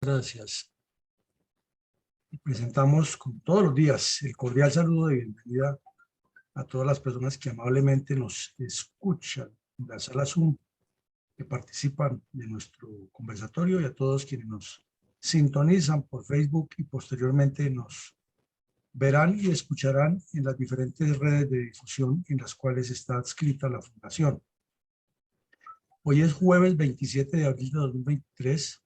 Gracias. Presentamos como todos los días el cordial saludo de bienvenida a todas las personas que amablemente nos escuchan en la sala Zoom, que participan de nuestro conversatorio, y a todos quienes nos sintonizan por Facebook y posteriormente nos verán y escucharán en las diferentes redes de difusión en las cuales está adscrita la Fundación. Hoy es jueves 27 de abril de 2023,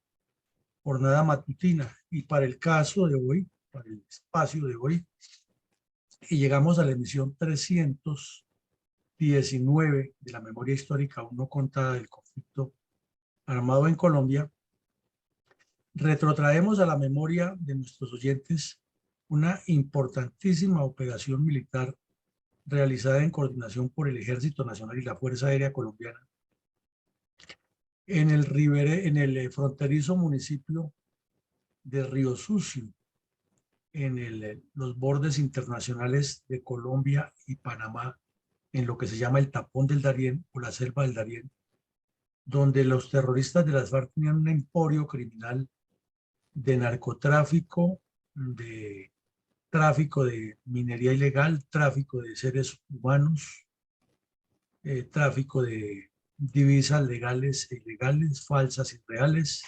jornada matutina, y para el caso de hoy, para el espacio de hoy, y llegamos a la emisión 319 de la memoria histórica aún no contada del conflicto armado en Colombia, retrotraemos a la memoria de nuestros oyentes una importantísima operación militar realizada en coordinación por el Ejército Nacional y la Fuerza Aérea Colombiana en el fronterizo municipio de Río Sucio, en los bordes internacionales de Colombia y Panamá, en lo que se llama el Tapón del Darién o la Selva del Darién, donde los terroristas de las FARC tenían un emporio criminal de narcotráfico, de tráfico de minería ilegal, tráfico de seres humanos, tráfico de divisas legales e ilegales, falsas y reales,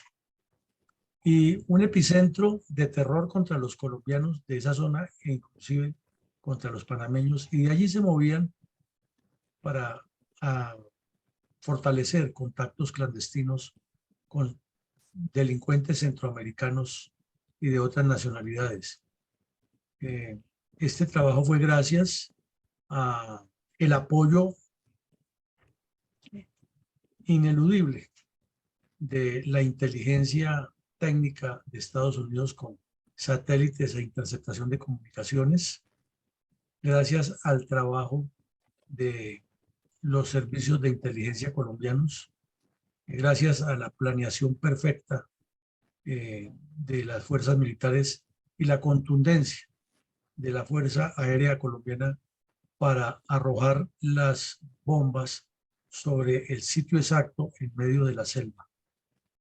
y un epicentro de terror contra los colombianos de esa zona e inclusive contra los panameños, y de allí se movían para fortalecer contactos clandestinos con delincuentes centroamericanos y de otras nacionalidades. Este trabajo fue gracias a el apoyo ineludible de la inteligencia técnica de Estados Unidos con satélites e interceptación de comunicaciones, gracias al trabajo de los servicios de inteligencia colombianos, gracias a la planeación perfecta de las fuerzas militares y la contundencia de la Fuerza Aérea Colombiana para arrojar las bombas sobre el sitio exacto en medio de la selva.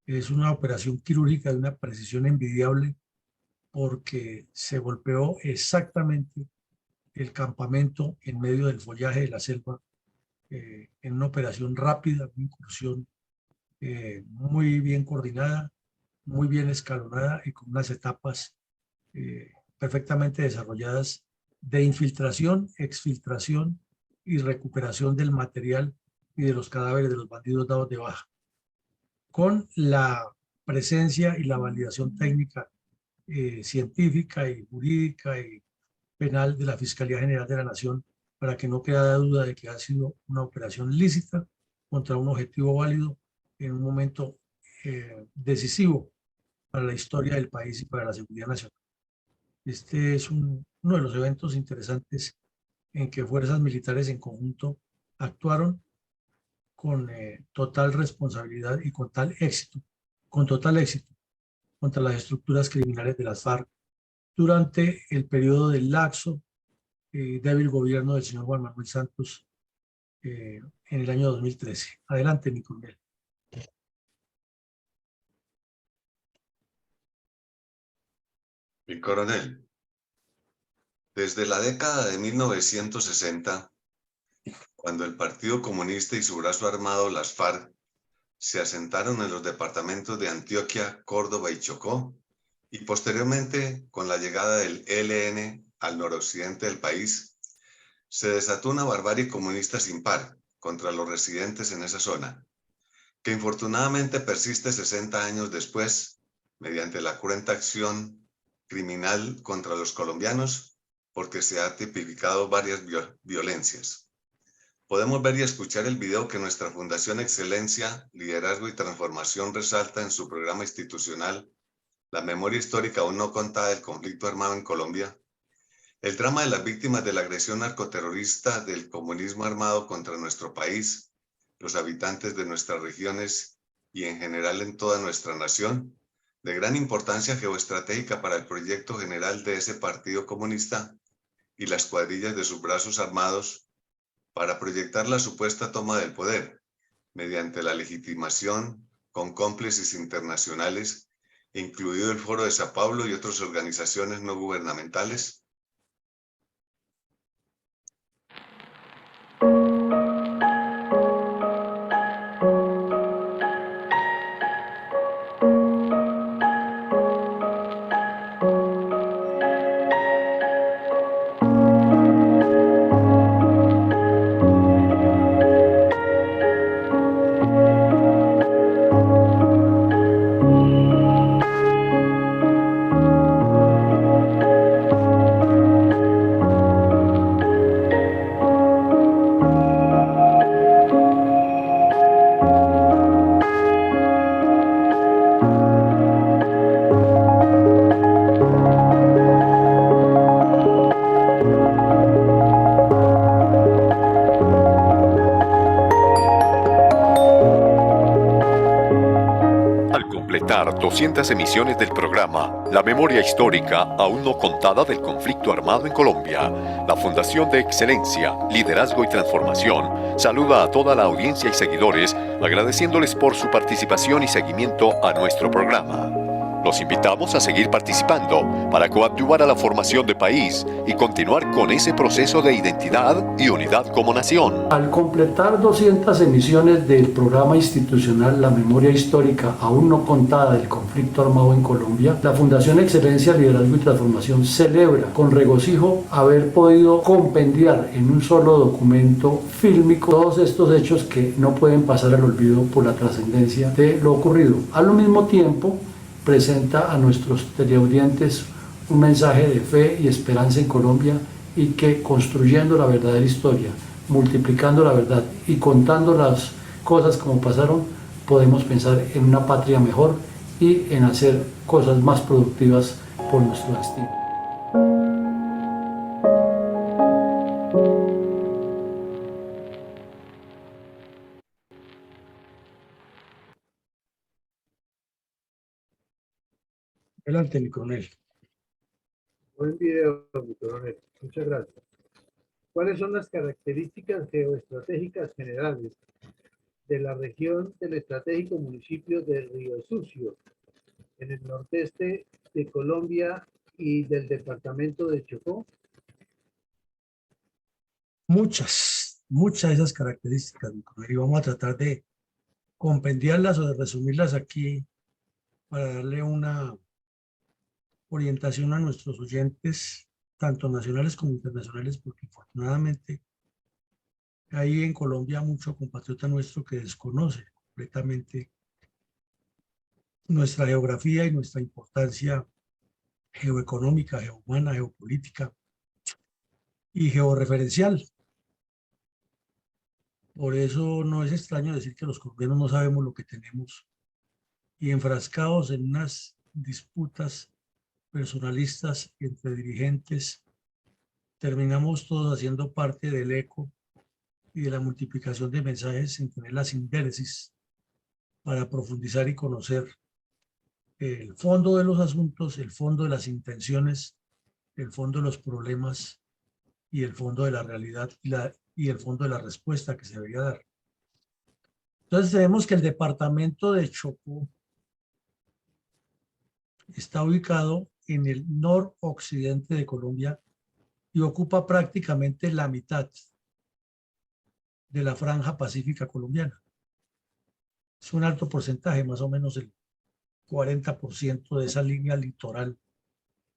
Es una operación quirúrgica de una precisión envidiable, porque se golpeó exactamente el campamento en medio del follaje de la selva, en una operación rápida, una incursión muy bien coordinada, muy bien escalonada y con unas etapas perfectamente desarrolladas de infiltración, exfiltración y recuperación del material y de los cadáveres de los bandidos dados de baja, con la presencia y la validación técnica, científica y jurídica y penal de la Fiscalía General de la Nación, para que no quede duda de que ha sido una operación lícita contra un objetivo válido en un momento decisivo para la historia del país y para la seguridad nacional. Este es uno de los eventos interesantes en que fuerzas militares en conjunto actuaron con total responsabilidad y con total éxito contra las estructuras criminales de las FARC durante el periodo del laxo débil gobierno del señor Juan Manuel Santos en el año 2013. Adelante, mi coronel. Mi coronel, desde la década de 1960, cuando el Partido Comunista y su brazo armado, las FARC, se asentaron en los departamentos de Antioquia, Córdoba y Chocó, y posteriormente, con la llegada del ELN al noroccidente del país, se desató una barbarie comunista sin par contra los residentes en esa zona, que infortunadamente persiste 60 años después, mediante la cruenta acción criminal contra los colombianos, porque se ha tipificado varias violencias. Podemos ver y escuchar el video que nuestra Fundación Excelencia, Liderazgo y Transformación resalta en su programa institucional, La memoria histórica aún no contada del conflicto armado en Colombia, el drama de las víctimas de la agresión narcoterrorista del comunismo armado contra nuestro país, los habitantes de nuestras regiones y en general en toda nuestra nación, de gran importancia geoestratégica para el proyecto general de ese partido comunista y las cuadrillas de sus brazos armados, para proyectar la supuesta toma del poder, mediante la legitimación con cómplices internacionales incluido el Foro de Sao Paulo y otras organizaciones no gubernamentales? Al completar 200 emisiones del programa La memoria histórica aún no contada del conflicto armado en Colombia, la Fundación de Excelencia, Liderazgo y Transformación saluda a toda la audiencia y seguidores agradeciéndoles por su participación y seguimiento a nuestro programa. Los invitamos a seguir participando para coadyuvar a la formación de país y continuar con ese proceso de identidad y unidad como nación. Al completar 200 emisiones del programa institucional La memoria histórica aún no contada del conflicto armado en Colombia, la Fundación Excelencia, Liderazgo y Transformación celebra con regocijo haber podido compendiar en un solo documento fílmico todos estos hechos que no pueden pasar al olvido por la trascendencia de lo ocurrido. Al mismo tiempo, presenta a nuestros teleaudientes un mensaje de fe y esperanza en Colombia y que construyendo la verdadera historia, multiplicando la verdad y contando las cosas como pasaron, podemos pensar en una patria mejor y en hacer cosas más productivas por nuestro destino. Adelante, mi coronel. Buen video, mi coronel. Muchas gracias. ¿Cuáles son las características geoestratégicas generales de la región del estratégico municipio de Río Sucio, en el nordeste de Colombia y del departamento de Chocó? Muchas de esas características, mi coronel, y vamos a tratar de compendiarlas o de resumirlas aquí para darle una orientación a nuestros oyentes, tanto nacionales como internacionales, porque afortunadamente hay en Colombia mucho compatriota nuestro que desconoce completamente nuestra geografía y nuestra importancia geoeconómica, geohumana, geopolítica y georreferencial. Por eso no es extraño decir que los colombianos no sabemos lo que tenemos y enfrascados en unas disputas personalistas entre dirigentes, terminamos todos haciendo parte del eco y de la multiplicación de mensajes sin tener la síntesis para profundizar y conocer el fondo de los asuntos, el fondo de las intenciones, el fondo de los problemas y el fondo de la realidad y el fondo de la respuesta que se debería dar. Entonces vemos que el departamento de Chocó está ubicado en el noroccidente de Colombia y ocupa prácticamente la mitad de la franja pacífica colombiana. Es un alto porcentaje, más o menos el 40% de esa línea litoral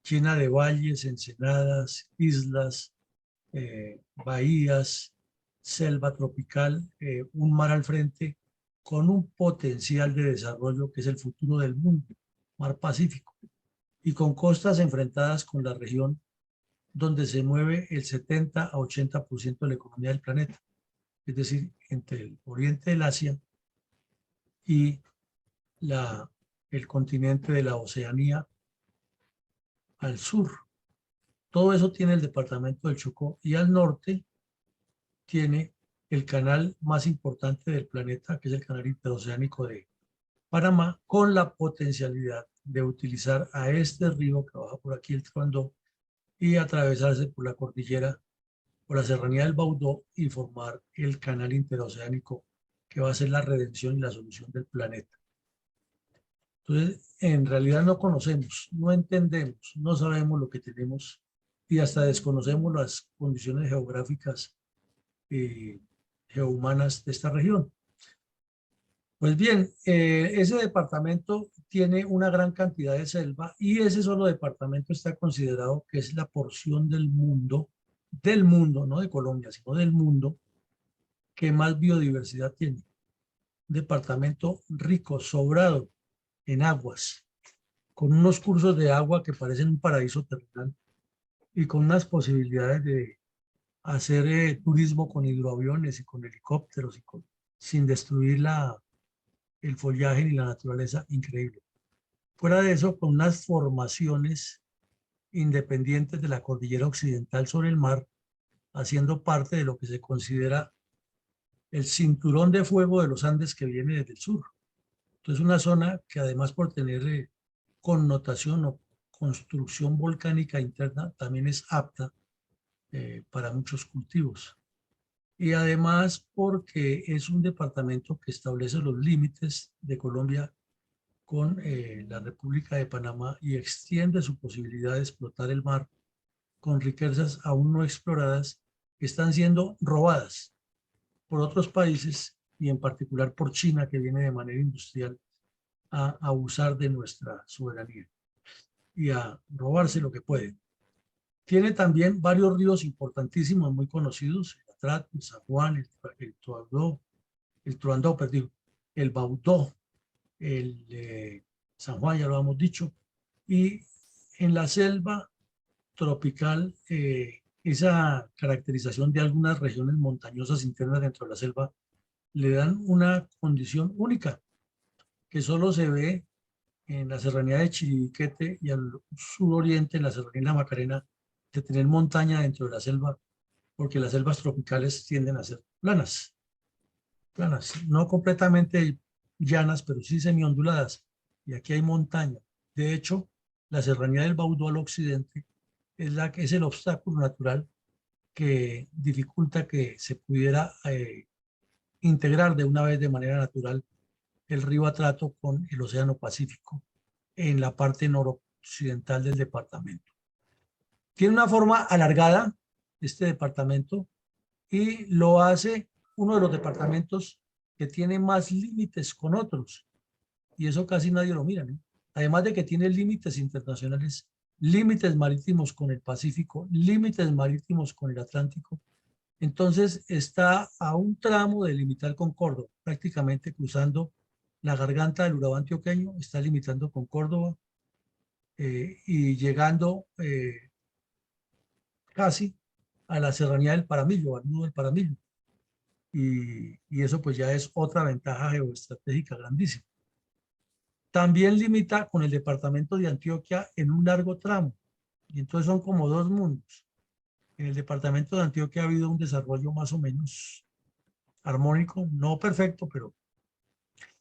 llena de valles, ensenadas, islas, bahías, selva tropical, un mar al frente con un potencial de desarrollo que es el futuro del mundo, mar Pacífico, y con costas enfrentadas con la región donde se mueve el 70 a 80% de la economía del planeta, es decir, entre el oriente del Asia y el continente de la Oceanía al sur. Todo eso tiene el departamento del Chocó y al norte tiene el canal más importante del planeta, que es el canal interoceánico de Panamá, con la potencialidad de utilizar a este río que baja por aquí, el Truandó, y atravesarse por la cordillera, por la serranía del Baudó y formar el canal interoceánico que va a ser la redención y la solución del planeta. Entonces, en realidad no conocemos, no entendemos, no sabemos lo que tenemos y hasta desconocemos las condiciones geográficas y geohumanas de esta región. Pues bien, ese departamento tiene una gran cantidad de selva y ese solo departamento está considerado que es la porción del mundo, no de Colombia, sino del mundo, que más biodiversidad tiene. Un departamento rico, sobrado en aguas, con unos cursos de agua que parecen un paraíso terrenal y con unas posibilidades de hacer turismo con hidroaviones y con helicópteros y sin destruir el follaje ni la naturaleza, increíble. Fuera de eso, con unas formaciones independientes de la cordillera occidental sobre el mar, haciendo parte de lo que se considera el cinturón de fuego de los Andes que viene desde el sur. Entonces, una zona que además por tener connotación o construcción volcánica interna, también es apta para muchos cultivos. Y además porque es un departamento que establece los límites de Colombia con la República de Panamá y extiende su posibilidad de explotar el mar con riquezas aún no exploradas que están siendo robadas por otros países y en particular por China, que viene de manera industrial a abusar de nuestra soberanía y a robarse lo que puede. Tiene también varios ríos importantísimos, muy conocidos: el Atrato, el San Juan, el Baudó, el San Juan, ya lo hemos dicho. Y en la selva tropical, esa caracterización de algunas regiones montañosas internas dentro de la selva le dan una condición única, que solo se ve en la serranía de Chiribiquete y al suroriente, en la serranía de la Macarena, de tener montaña dentro de la selva, porque las selvas tropicales tienden a ser planas, no completamente llanas, pero sí semionduladas, y aquí hay montaña. De hecho, la serranía del Baudó al occidente es el obstáculo natural que dificulta que se pudiera integrar de una vez de manera natural el río Atrato con el Océano Pacífico en la parte noroccidental del departamento. Tiene una forma alargada este departamento y lo hace uno de los departamentos que tiene más límites con otros, y eso casi nadie lo mira, ¿no? Además de que tiene límites internacionales, límites marítimos con el Pacífico, límites marítimos con el Atlántico. Entonces está a un tramo de limitar con Córdoba, prácticamente cruzando la garganta del Urabá antioqueño, está limitando con Córdoba y llegando casi a la serranía del Paramillo, al nudo del Paramillo. Y eso pues ya es otra ventaja geoestratégica grandísima. También limita con el departamento de Antioquia en un largo tramo, y entonces son como dos mundos. En el departamento de Antioquia ha habido un desarrollo más o menos armónico, no perfecto, pero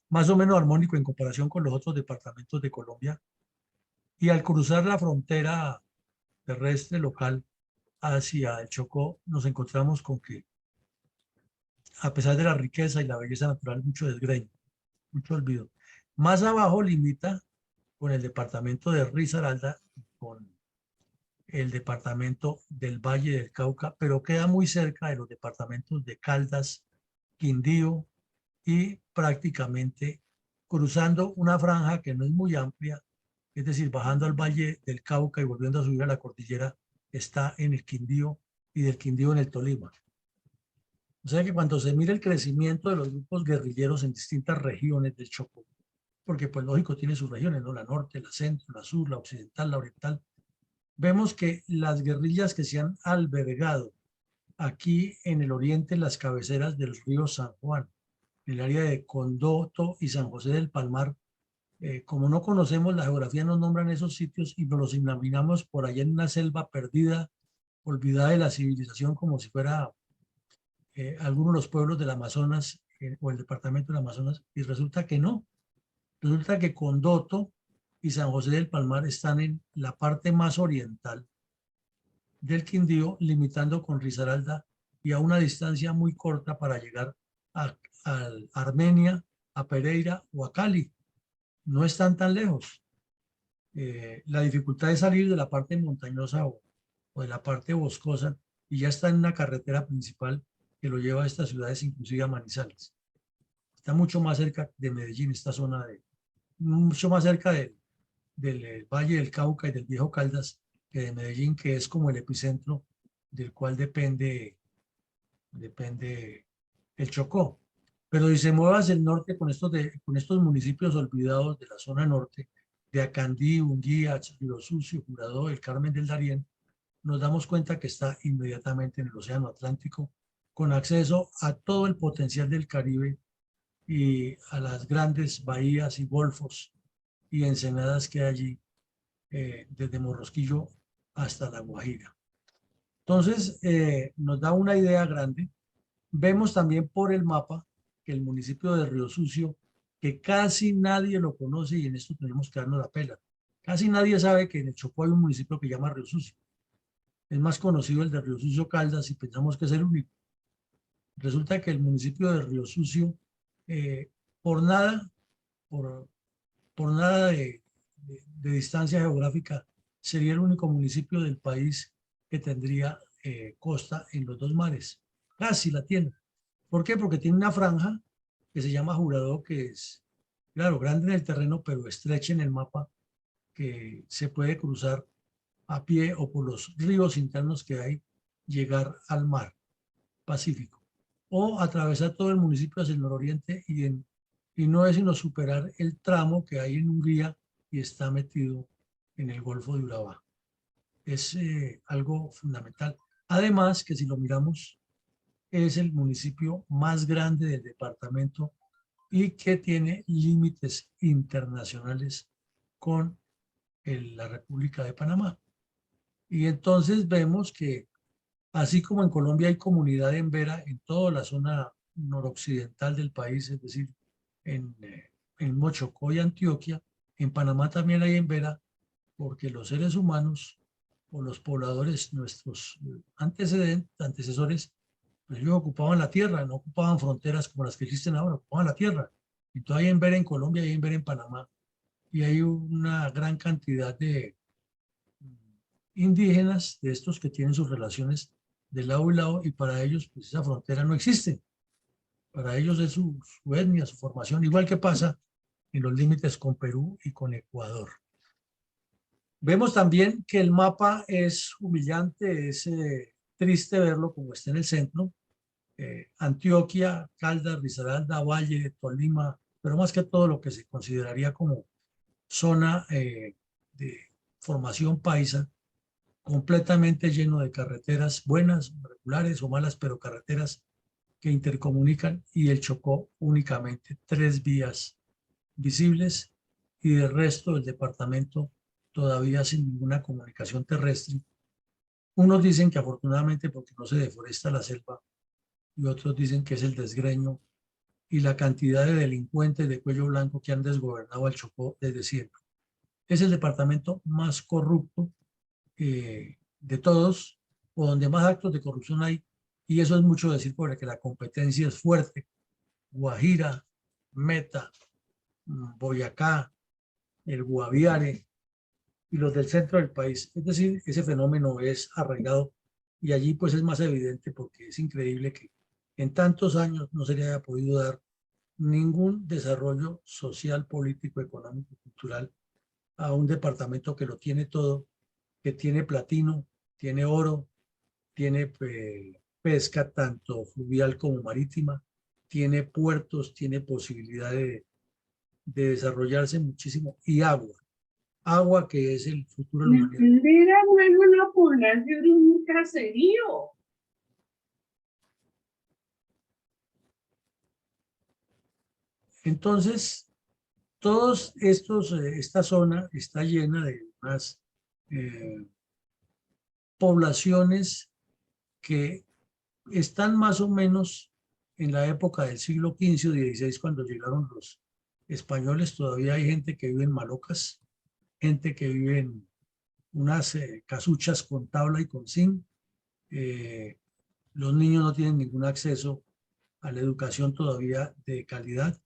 más o menos armónico en comparación con los otros departamentos de Colombia. Y al cruzar la frontera terrestre local hacia el Chocó, nos encontramos con que, a pesar de la riqueza y la belleza natural, mucho desgreño, mucho olvido. Más abajo limita con el departamento de Risaralda, con el departamento del Valle del Cauca, pero queda muy cerca de los departamentos de Caldas, Quindío, y prácticamente cruzando una franja que no es muy amplia, es decir, bajando al Valle del Cauca y volviendo a subir a la cordillera, está en el Quindío y del Quindío en el Tolima. O sea que cuando se mira el crecimiento de los grupos guerrilleros en distintas regiones del Chocó, porque pues lógico tiene sus regiones, ¿no? La norte, la centro, la sur, la occidental, la oriental, vemos que las guerrillas que se han albergado aquí en el oriente, en las cabeceras del río San Juan, en el área de Condoto y San José del Palmar, como no conocemos la geografía, nos nombran esos sitios y nos los imaginamos por allá en una selva perdida, olvidada de la civilización, como si fuera alguno de los pueblos del Amazonas o el departamento del Amazonas, y resulta que no. Resulta que Condoto y San José del Palmar están en la parte más oriental del Quindío, limitando con Risaralda y a una distancia muy corta para llegar a Armenia, a Pereira o a Cali. no están tan lejos. La dificultad es salir de la parte montañosa o de la parte boscosa y ya está en una carretera principal que lo lleva a estas ciudades, inclusive a Manizales. Está mucho más cerca de Medellín, esta zona mucho más cerca del Valle del Cauca y del Viejo Caldas que de Medellín, que es como el epicentro del cual depende el Chocó. Pero si se mueve hacia el norte con estos municipios olvidados de la zona norte, de Acandí, Unguía, Río Sucio, Juradó, el Carmen del Darién, nos damos cuenta que está inmediatamente en el Océano Atlántico, con acceso a todo el potencial del Caribe y a las grandes bahías y golfos y ensenadas que hay allí, desde Morrosquillo hasta La Guajira. Entonces, nos da una idea grande. Vemos también por el mapa que el municipio de Río Sucio, que casi nadie lo conoce, y en esto tenemos que darnos la pela, casi nadie sabe que en el Chocó hay un municipio que se llama Río Sucio. Es más conocido el de Río Sucio Caldas y pensamos que es el único. Resulta que el municipio de Río Sucio, por nada de distancia geográfica, sería el único municipio del país que tendría costa en los dos mares. Casi la tiene. ¿Por qué? Porque tiene una franja que se llama Juradó, que es, claro, grande en el terreno, pero estrecha en el mapa, que se puede cruzar a pie o por los ríos internos que hay, llegar al mar Pacífico. O atravesar todo el municipio hacia el nororiente y no es sino superar el tramo que hay en Hungría y está metido en el Golfo de Urabá. Es algo fundamental. Además, que si lo miramos, es el municipio más grande del departamento y que tiene límites internacionales con la República de Panamá. Y entonces vemos que así como en Colombia hay comunidad embera en toda la zona noroccidental del país, es decir, en Mochocó y Antioquia, en Panamá también hay embera porque los seres humanos o los pobladores, nuestros antecesores, pues ellos ocupaban la tierra, no ocupaban fronteras como las que existen ahora, ocupaban la tierra. Entonces hay embera en Colombia y hay embera en Panamá. Y hay una gran cantidad de indígenas, de estos que tienen sus relaciones de lado y lado, y para ellos pues esa frontera no existe. Para ellos es su etnia, su formación, igual que pasa en los límites con Perú y con Ecuador. Vemos también que el mapa es humillante, es triste verlo como está en el centro. Antioquia, Caldas, Risaralda, Valle, Tolima, pero más que todo lo que se consideraría como zona de formación paisa, completamente lleno de carreteras buenas, regulares o malas, pero carreteras que intercomunican, y el Chocó únicamente 3 vías visibles y del resto del departamento todavía sin ninguna comunicación terrestre. Unos dicen que afortunadamente porque no se deforesta la selva y otros dicen que es el desgreño y la cantidad de delincuentes de cuello blanco que han desgobernado al Chocó desde siempre. Es el departamento más corrupto de todos, o donde más actos de corrupción hay, y eso es mucho decir porque la competencia es fuerte. Guajira, Meta, Boyacá, el Guaviare y los del centro del país. Es decir, ese fenómeno es arraigado y allí pues es más evidente porque es increíble que en tantos años no se le haya podido dar ningún desarrollo social, político, económico, cultural a un departamento que lo tiene todo, que tiene platino, tiene oro, tiene pesca tanto fluvial como marítima, tiene puertos, tiene posibilidad de desarrollarse muchísimo, y agua que es el futuro de la humanidad. Era una población, un caserío. Entonces, todos estos, esta zona está llena de unas poblaciones que están más o menos en la época del siglo XV o XVI, cuando llegaron los españoles. Todavía hay gente que vive en malocas, gente que vive en unas casuchas con tabla y con zinc. Los niños no tienen ningún acceso a la educación todavía de calidad.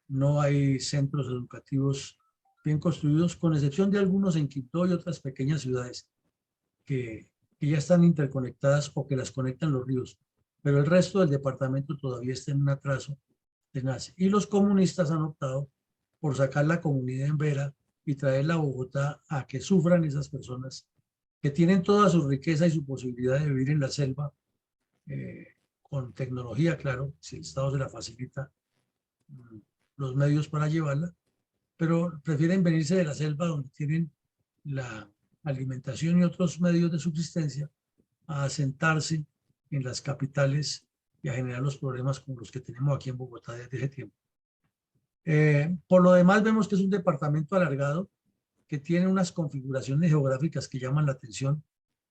no hay centros educativos bien construidos, con excepción de algunos en Quibdó y otras pequeñas ciudades que ya están interconectadas o que las conectan los ríos, pero el resto del departamento todavía está en un atraso tenaz. Y los comunistas han optado por sacar la comunidad en Vera y traerla a Bogotá a que sufran esas personas que tienen toda su riqueza y su posibilidad de vivir en la selva, con tecnología, claro, si el Estado se la facilita los medios para llevarla, pero prefieren venirse de la selva donde tienen la alimentación y otros medios de subsistencia a asentarse en las capitales y a generar los problemas como los que tenemos aquí en Bogotá desde ese tiempo. Por lo demás, vemos que es un departamento alargado que tiene unas configuraciones geográficas que llaman la atención.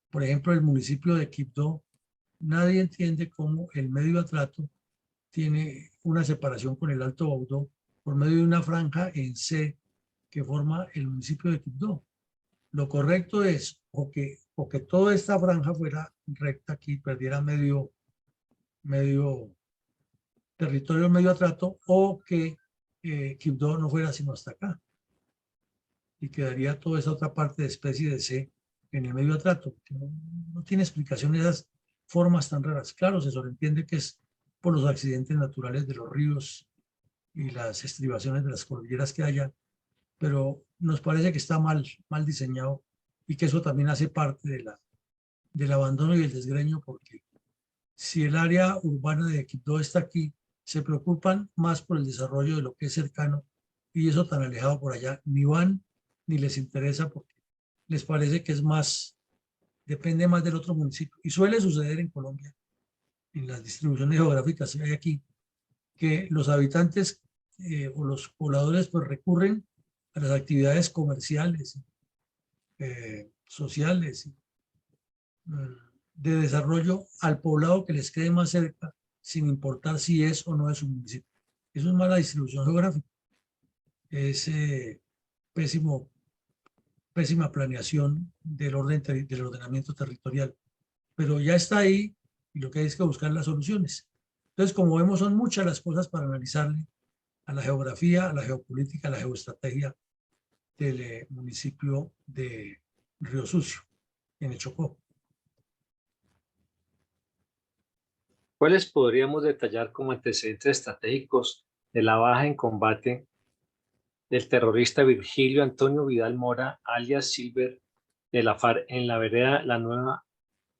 Por ejemplo, el municipio de Quibdó, nadie entiende cómo el Medio Atrato tiene una separación con el Alto Baudó por medio de una franja en C que forma el municipio de Quibdó. Lo correcto es o que toda esta franja fuera recta aquí, perdiera medio territorio, medio atrato, o que Quibdó no fuera sino hasta acá. Y quedaría toda esa otra parte de especie de C en el medio atrato. No tiene explicación esas formas tan raras. Claro, se sobreentiende que es por los accidentes naturales de los ríos y las estribaciones de las cordilleras que haya, pero nos parece que está mal diseñado y que eso también hace parte del abandono y el desgreño, porque si el área urbana de Quibdó está aquí, se preocupan más por el desarrollo de lo que es cercano, y eso tan alejado por allá ni van ni les interesa, porque les parece que es más, depende más del otro municipio. Y suele suceder en Colombia, en las distribuciones geográficas que hay aquí, que los habitantes o los pobladores pues recurren a las actividades comerciales, sociales, de desarrollo al poblado que les quede más cerca, sin importar si es o no es un municipio. Eso es mala distribución geográfica. Es pésima planeación del ordenamiento territorial. Pero ya está ahí y lo que hay es que buscar las soluciones. Entonces, como vemos, son muchas las cosas para analizarle a la geografía, a la geopolítica, a la geoestrategia del municipio de Río Sucio, en el Chocó. ¿Cuáles podríamos detallar como antecedentes estratégicos de la baja en combate del terrorista Virgilio Antonio Vidal Mora, alias Silver, de la FARC en la vereda La Nueva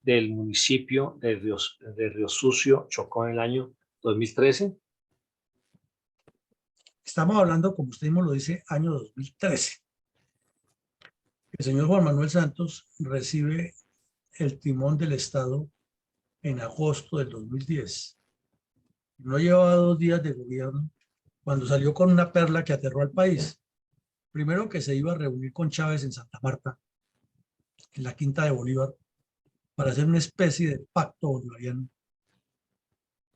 del municipio de Río Sucio, Chocó, en el año 2013? Estamos hablando, como usted mismo lo dice, año 2013. El señor Juan Manuel Santos recibe el timón del Estado en agosto del 2010. No llevaba 2 días de gobierno cuando salió con una perla que aterró al país. Primero, que se iba a reunir con Chávez en Santa Marta, en la Quinta de Bolívar, para hacer una especie de pacto bolivariano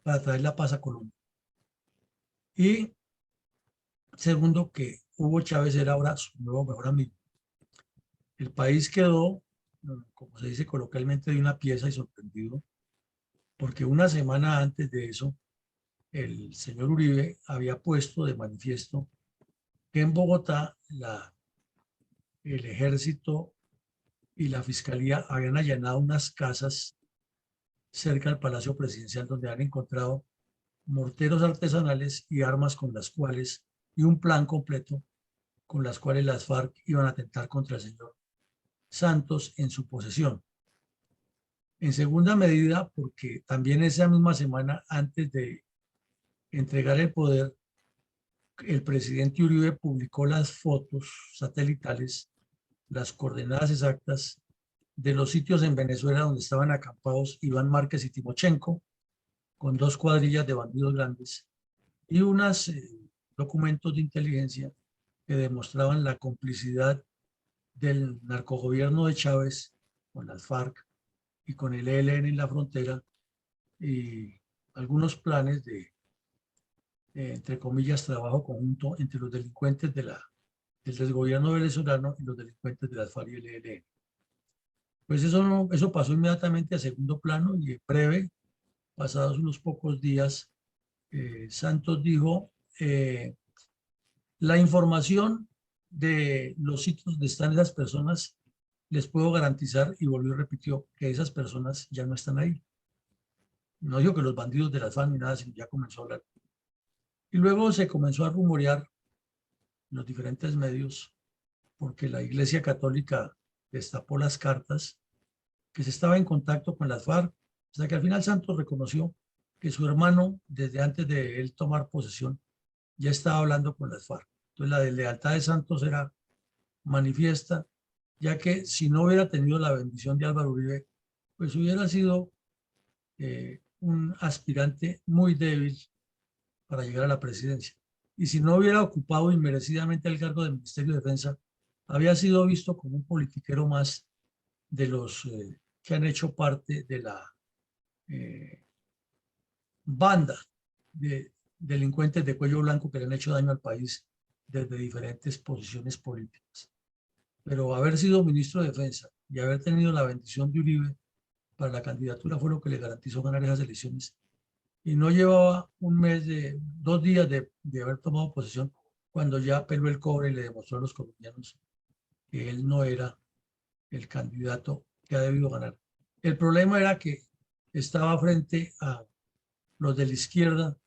para traer la paz a Colombia. Y segundo, que Hugo Chávez era ahora su nuevo mejor amigo. El país quedó, como se dice coloquialmente, de una pieza y sorprendido, porque una semana antes de eso, el señor Uribe había puesto de manifiesto que en Bogotá el ejército y la fiscalía habían allanado unas casas cerca del Palacio Presidencial donde han encontrado morteros artesanales y armas con las cuales, y un plan completo con las cuales las FARC iban a atentar contra el señor Santos en su posesión. En segunda medida, porque también esa misma semana antes de entregar el poder, el presidente Uribe publicó las fotos satelitales, las coordenadas exactas de los sitios en Venezuela donde estaban acampados Iván Márquez y Timochenko, con 2 cuadrillas de bandidos grandes, y unos documentos de inteligencia que demostraban la complicidad del narcogobierno de Chávez con las FARC y con el ELN en la frontera, y algunos planes de entre comillas, trabajo conjunto entre los delincuentes del desgobierno venezolano y los delincuentes de las FARC y el ELN. Pues eso pasó inmediatamente a segundo plano, y en breve, pasados unos pocos días, Santos dijo, La información de los sitios donde están esas personas, les puedo garantizar, y volvió y repitió, que esas personas ya no están ahí. No digo que los bandidos de las FARC ni nada, sino ya comenzó a hablar. Y luego se comenzó a rumorear en los diferentes medios, porque la Iglesia Católica destapó las cartas, que se estaba en contacto con las FARC, hasta que al final Santos reconoció que su hermano, desde antes de él tomar posesión, ya estaba hablando con las FARC. Entonces la deslealtad de Santos era manifiesta, ya que si no hubiera tenido la bendición de Álvaro Uribe, pues hubiera sido un aspirante muy débil para llegar a la presidencia. Y si no hubiera ocupado inmerecidamente el cargo del Ministerio de Defensa, había sido visto como un politiquero más de los que han hecho parte de la banda de delincuentes de cuello blanco que le han hecho daño al país desde diferentes posiciones políticas. Pero haber sido ministro de Defensa y haber tenido la bendición de Uribe para la candidatura fue lo que le garantizó ganar esas elecciones. Y no llevaba un mes, 2 días de haber tomado posesión cuando ya peló el cobre y le demostró a los colombianos que él no era el candidato que ha debido ganar. El problema era que estaba frente a los de la izquierda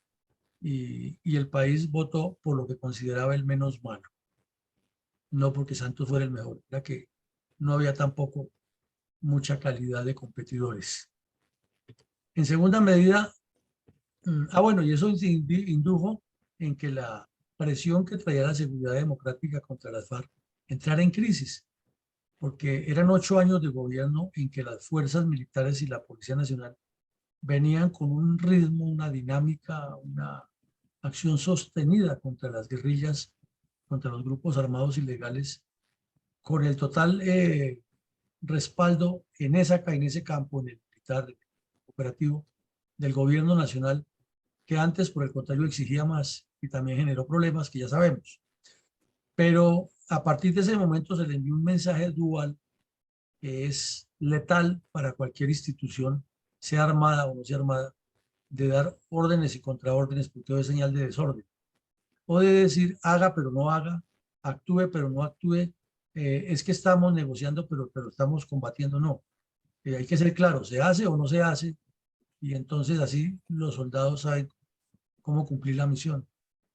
y el país votó por lo que consideraba el menos malo. No porque Santos fuera el mejor, era que no había tampoco mucha calidad de competidores. En segunda medida, bueno, y eso indujo en que la presión que traía la seguridad democrática contra las FARC entrara en crisis, porque eran 8 años de gobierno en que las fuerzas militares y la Policía Nacional venían con un ritmo, una dinámica, una acción sostenida contra las guerrillas, contra los grupos armados ilegales, con el total respaldo en ese campo, en el militar operativo del gobierno nacional, que antes, por el contrario, exigía más y también generó problemas que ya sabemos. Pero a partir de ese momento se le envió un mensaje dual que es letal para cualquier institución, sea armada o no sea armada, de dar órdenes y contraórdenes por todo es señal de desorden. O de decir, haga pero no haga, actúe pero no actúe, es que estamos negociando pero estamos combatiendo, no. Hay que ser claro, se hace o no se hace, y entonces así los soldados saben cómo cumplir la misión.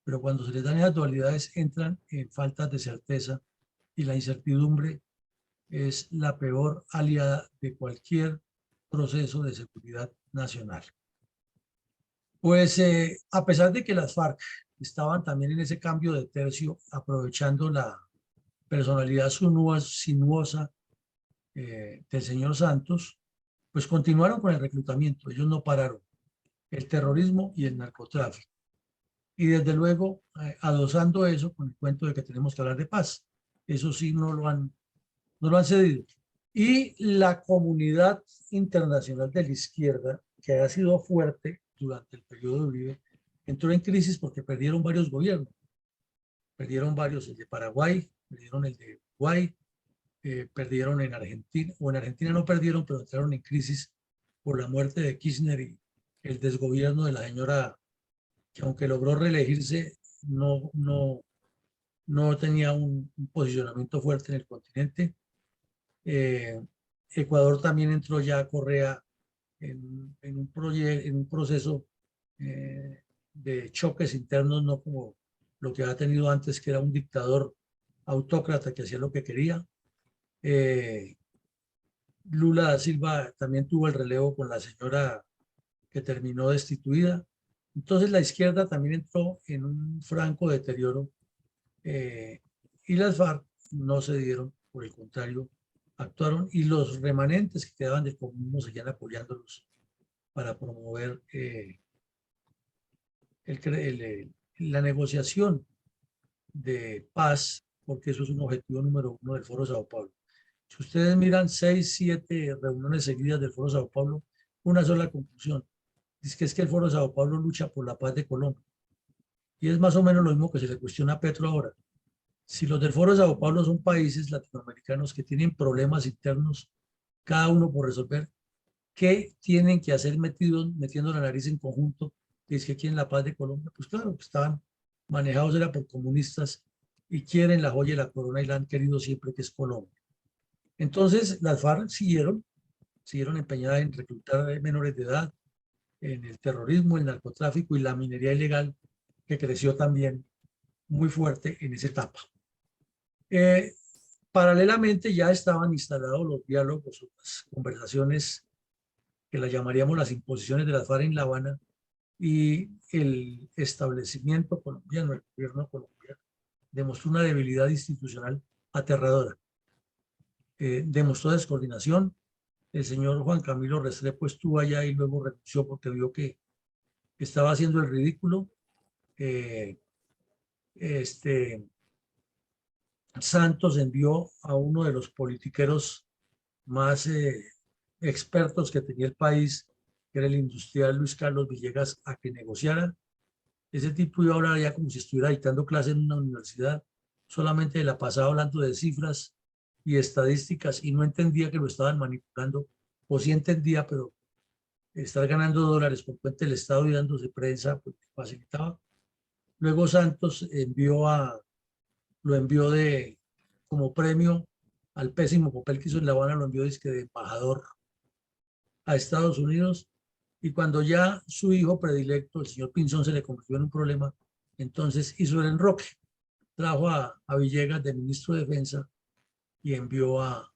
Pero cuando se les dan esas dualidades entran en faltas de certeza, y la incertidumbre es la peor aliada de cualquier proceso de seguridad nacional. Pues a pesar de que las FARC estaban también en ese cambio de tercio, aprovechando la personalidad sinuosa del señor Santos, pues continuaron con el reclutamiento. Ellos no pararon el terrorismo y el narcotráfico. Y desde luego adosando eso con el cuento de que tenemos que hablar de paz. Eso sí no lo han cedido. Y la comunidad internacional de la izquierda, que ha sido fuerte durante el periodo de Uribe, entró en crisis porque perdieron varios gobiernos. Perdieron varios, el de Paraguay, perdieron el de Uruguay, perdieron en Argentina, o en Argentina no perdieron, pero entraron en crisis por la muerte de Kirchner y el desgobierno de la señora, que aunque logró reelegirse, no tenía un posicionamiento fuerte en el continente. Ecuador también entró ya a Correa en un proceso de choques internos, no como lo que había tenido antes, que era un dictador autócrata que hacía lo que quería. Lula da Silva también tuvo el relevo con la señora que terminó destituida. Entonces la izquierda también entró en un franco deterioro y las FARC no se dieron, por el contrario, actuaron, y los remanentes que quedaban del comunismo seguían apoyándolos para promover la negociación de paz, porque eso es un objetivo número 1 del Foro Sao Paulo. Si ustedes miran 6, 7 reuniones seguidas del Foro Sao Paulo, una sola conclusión, es que el Foro Sao Paulo lucha por la paz de Colombia. Y es más o menos lo mismo que se le cuestiona a Petro ahora. Si los del Foro Sao Paulo son países latinoamericanos que tienen problemas internos, cada uno por resolver, ¿qué tienen que hacer metiendo la nariz en conjunto? Y es que quieren la paz de Colombia. Pues claro, estaban manejados era por comunistas y quieren la joya de la corona y la han querido siempre, que es Colombia. Entonces las FARC siguieron empeñadas en reclutar menores de edad, en el terrorismo, el narcotráfico y la minería ilegal, que creció también muy fuerte en esa etapa. Paralelamente ya estaban instalados los diálogos, las conversaciones que las llamaríamos las imposiciones de las FARC en La Habana, y el establecimiento colombiano, el gobierno colombiano, demostró una debilidad institucional aterradora. Demostró descoordinación. El señor Juan Camilo Restrepo estuvo allá y luego renunció porque vio que estaba haciendo el ridículo. Santos envió a uno de los politiqueros más expertos que tenía el país, que era el industrial Luis Carlos Villegas, a que negociara. Ese tipo iba a hablar ya como si estuviera dictando clase en una universidad, solamente la pasaba hablando de cifras y estadísticas y no entendía que lo estaban manipulando, o sí entendía, pero estar ganando dólares por cuenta del Estado y dándose prensa, pues facilitaba. Luego Santos lo envió como premio al pésimo papel que hizo en La Habana, lo envió de embajador a Estados Unidos, y cuando ya su hijo predilecto, el señor Pinzón, se le convirtió en un problema, entonces hizo el enroque, trajo a Villegas de ministro de Defensa y envió a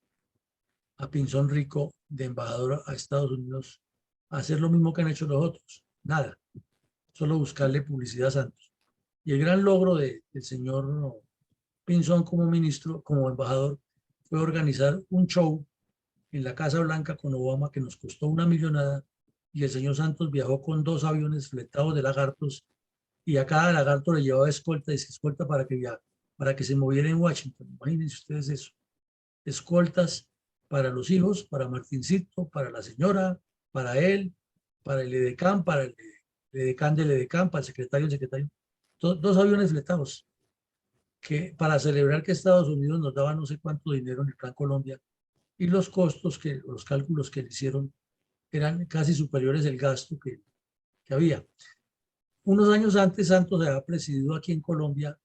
Pinzón Rico de embajador a Estados Unidos a hacer lo mismo que han hecho los otros, nada, solo buscarle publicidad a Santos. Y el gran logro del señor Pinzón como ministro, como embajador, fue organizar un show en la Casa Blanca con Obama que nos costó una millonada, y el señor Santos viajó con 2 aviones fletados de lagartos, y a cada lagarto le llevaba escolta, y escolta para que se moviera en Washington. Imagínense ustedes eso. Escoltas para los hijos, para Martincito, para la señora, para él, para el edecán, para el edecán del edecán, para el secretario del secretario. 2 aviones fletados, que para celebrar que Estados Unidos nos daba no sé cuánto dinero en el Plan Colombia, y los costos, los cálculos que le hicieron eran casi superiores al gasto que había. Unos años antes, Santos había presidido aquí en Colombia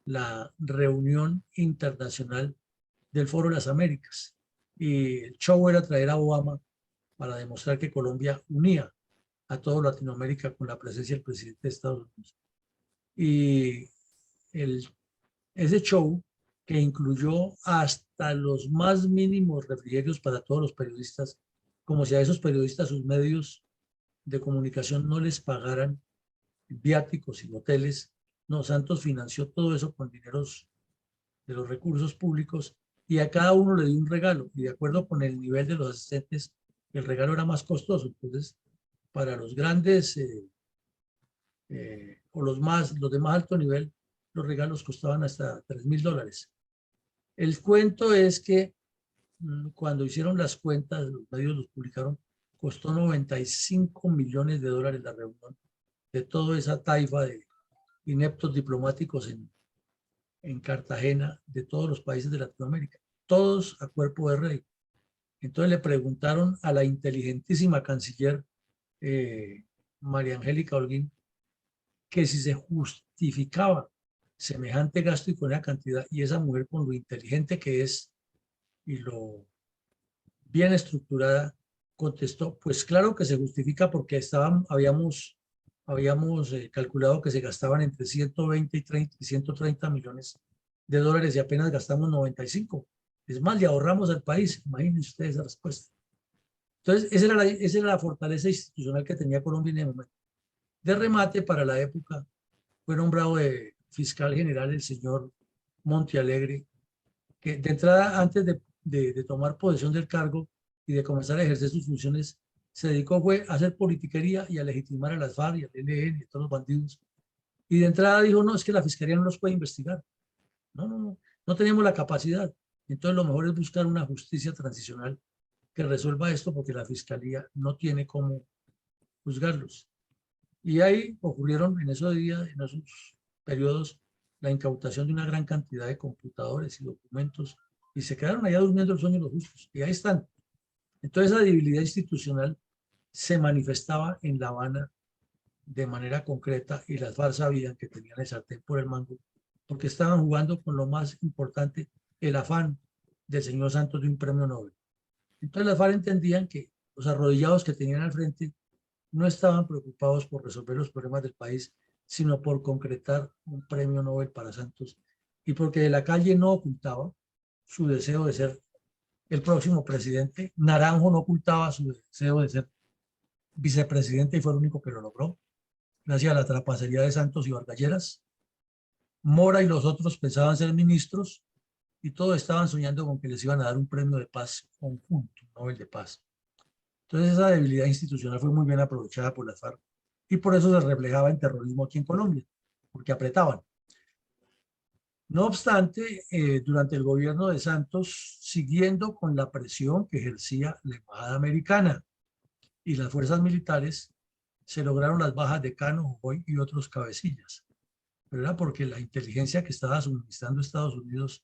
la reunión internacional del Foro de las Américas, y el show era traer a Obama para demostrar que Colombia unía a toda Latinoamérica con la presencia del presidente de Estados Unidos. Y ese show, que incluyó hasta los más mínimos refrigerios para todos los periodistas, como si a esos periodistas sus medios de comunicación no les pagaran viáticos y hoteles. No, Santos financió todo eso con dineros de los recursos públicos, y a cada uno le dio un regalo, y de acuerdo con el nivel de los asistentes, el regalo era más costoso. Entonces, para los grandes o los de más alto nivel, los regalos costaban hasta $3.000. El cuento es que cuando hicieron las cuentas, los medios los publicaron, costó $95 millones la reunión de toda esa taifa de ineptos diplomáticos en Cartagena, de todos los países de Latinoamérica, todos a cuerpo de rey. Entonces le preguntaron a la inteligentísima canciller María Angélica Holguín que si se justificaba semejante gasto y con esa cantidad, y esa mujer, con lo inteligente que es y lo bien estructurada, contestó: pues claro que se justifica, porque habíamos calculado que se gastaban entre 120 y 130 millones de dólares y apenas gastamos 95. Es más, le ahorramos al país. Imagínense ustedes esa respuesta. Entonces, esa era la fortaleza institucional que tenía Colombia en ese momento. De remate, para la época, fue nombrado de fiscal general el señor Montealegre, que de entrada, antes de tomar posesión del cargo y de comenzar a ejercer sus funciones, se dedicó a hacer politiquería y a legitimar a las FARC y al ELN y a todos los bandidos. Y de entrada dijo: no, es que la fiscalía no los puede investigar. No tenemos la capacidad. Entonces lo mejor es buscar una justicia transicional que resuelva esto, porque la fiscalía no tiene cómo juzgarlos. Y ahí ocurrieron en esos días, en esos periodos, la incautación de una gran cantidad de computadores y documentos, y se quedaron allá durmiendo el sueño de los justos, y ahí están. Entonces esa debilidad institucional se manifestaba en La Habana de manera concreta, y las FARC sabían que tenían el sartén por el mango porque estaban jugando con lo más importante, el afán del señor Santos de un premio Nobel. Entonces las FARC entendían que los arrodillados que tenían al frente no estaban preocupados por resolver los problemas del país, sino por concretar un premio Nobel para Santos, y porque de la calle no ocultaba su deseo de ser el próximo presidente, Naranjo no ocultaba su deseo de ser vicepresidente y fue el único que lo logró, gracias a la trapacería de Santos y Vargalleras. Mora y los otros pensaban ser ministros y todos estaban soñando con que les iban a dar un premio de paz conjunto, un Nobel de paz. Entonces esa debilidad institucional fue muy bien aprovechada por las FARC y por eso se reflejaba en terrorismo aquí en Colombia, porque apretaban. No obstante, durante el gobierno de Santos, siguiendo con la presión que ejercía la embajada americana y las fuerzas militares, se lograron las bajas de Cano, Jujuy y otros cabecillas. Pero era porque la inteligencia que estaba suministrando Estados Unidos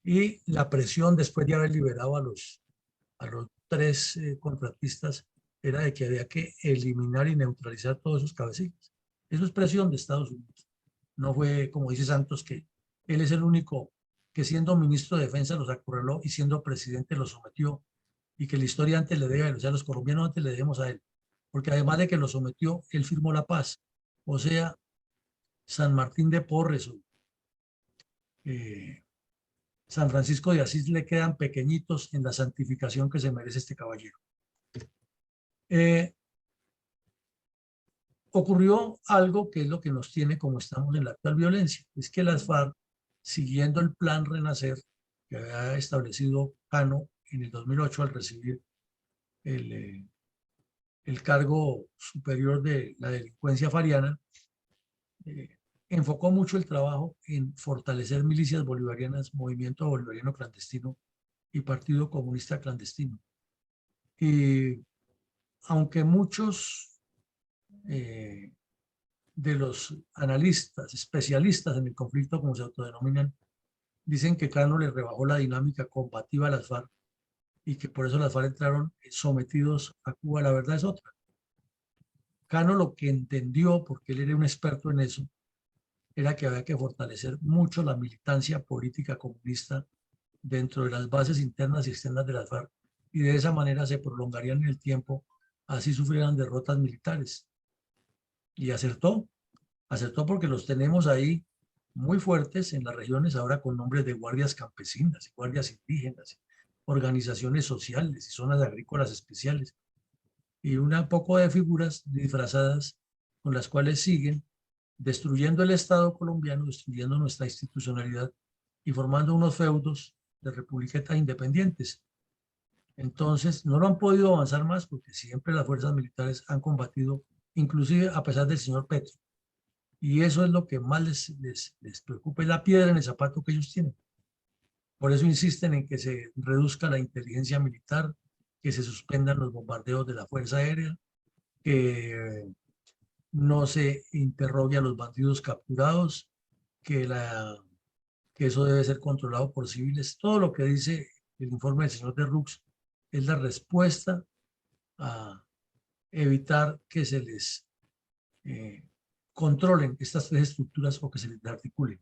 y la presión después de haber liberado a los 3 contratistas era de que había que eliminar y neutralizar todos esos cabecillas. Eso es presión de Estados Unidos. No fue, como dice Santos, que él es el único que siendo ministro de Defensa los acorraló y siendo presidente los sometió, y que la historia antes le debe a él, o sea, los colombianos antes le debemos a él, porque además de que los sometió, él firmó la paz. O sea, San Martín de Porres o San Francisco de Asís le quedan pequeñitos en la santificación que se merece este caballero. Ocurrió algo que es lo que nos tiene como estamos en la actual violencia, es que las FARC, siguiendo el plan Renacer que había establecido Cano en el 2008 al recibir el cargo superior de la delincuencia fariana, enfocó mucho el trabajo en fortalecer milicias bolivarianas, Movimiento Bolivariano Clandestino y Partido Comunista Clandestino. Y aunque muchos de los analistas, especialistas en el conflicto, como se autodenominan, dicen que Cano le rebajó la dinámica combativa a las FARC y que por eso las FARC entraron sometidos a Cuba, la verdad es otra. Cano lo que entendió, porque él era un experto en eso, era que había que fortalecer mucho la militancia política comunista dentro de las bases internas y externas de las FARC, y de esa manera se prolongarían en el tiempo, así sufrieran derrotas militares. Y acertó porque los tenemos ahí muy fuertes en las regiones ahora con nombres de guardias campesinas, guardias indígenas, organizaciones sociales y zonas agrícolas especiales, y un poco de figuras disfrazadas con las cuales siguen destruyendo el Estado colombiano, destruyendo nuestra institucionalidad y formando unos feudos de republiquetas independientes. Entonces, no lo han podido avanzar más porque siempre las fuerzas militares han combatido, inclusive a pesar del señor Petro. Y eso es lo que más les preocupa, es la piedra en el zapato que ellos tienen. Por eso insisten en que se reduzca la inteligencia militar, que se suspendan los bombardeos de la Fuerza Aérea, que no se interrogue a los bandidos capturados, que eso debe ser controlado por civiles. Todo lo que dice el informe del señor de Rux es la respuesta a evitar que se les controlen estas 3 estructuras o que se les articulen.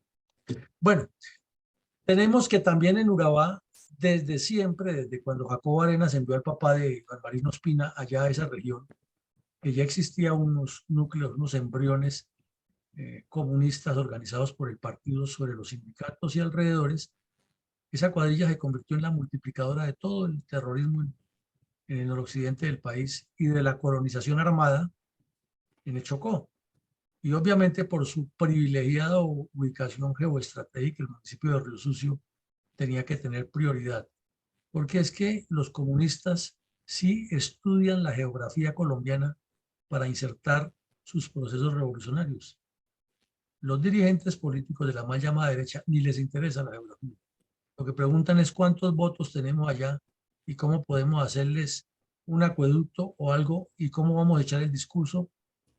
Bueno, tenemos que también en Urabá, desde siempre, desde cuando Jacobo Arenas envió al papá de Iván Marino Ospina allá a esa región, que ya existía unos núcleos, unos embriones comunistas organizados por el partido sobre los sindicatos y alrededores. Esa cuadrilla se convirtió en la multiplicadora de todo el terrorismo en el noroccidente del país y de la colonización armada en el Chocó. Y obviamente por su privilegiada ubicación geoestratégica, el municipio de Río Sucio tenía que tener prioridad, porque es que los comunistas sí estudian la geografía colombiana para insertar sus procesos revolucionarios. Los dirigentes políticos de la mal llamada derecha ni les interesa la geografía. Lo que preguntan es cuántos votos tenemos allá y cómo podemos hacerles un acueducto o algo y cómo vamos a echar el discurso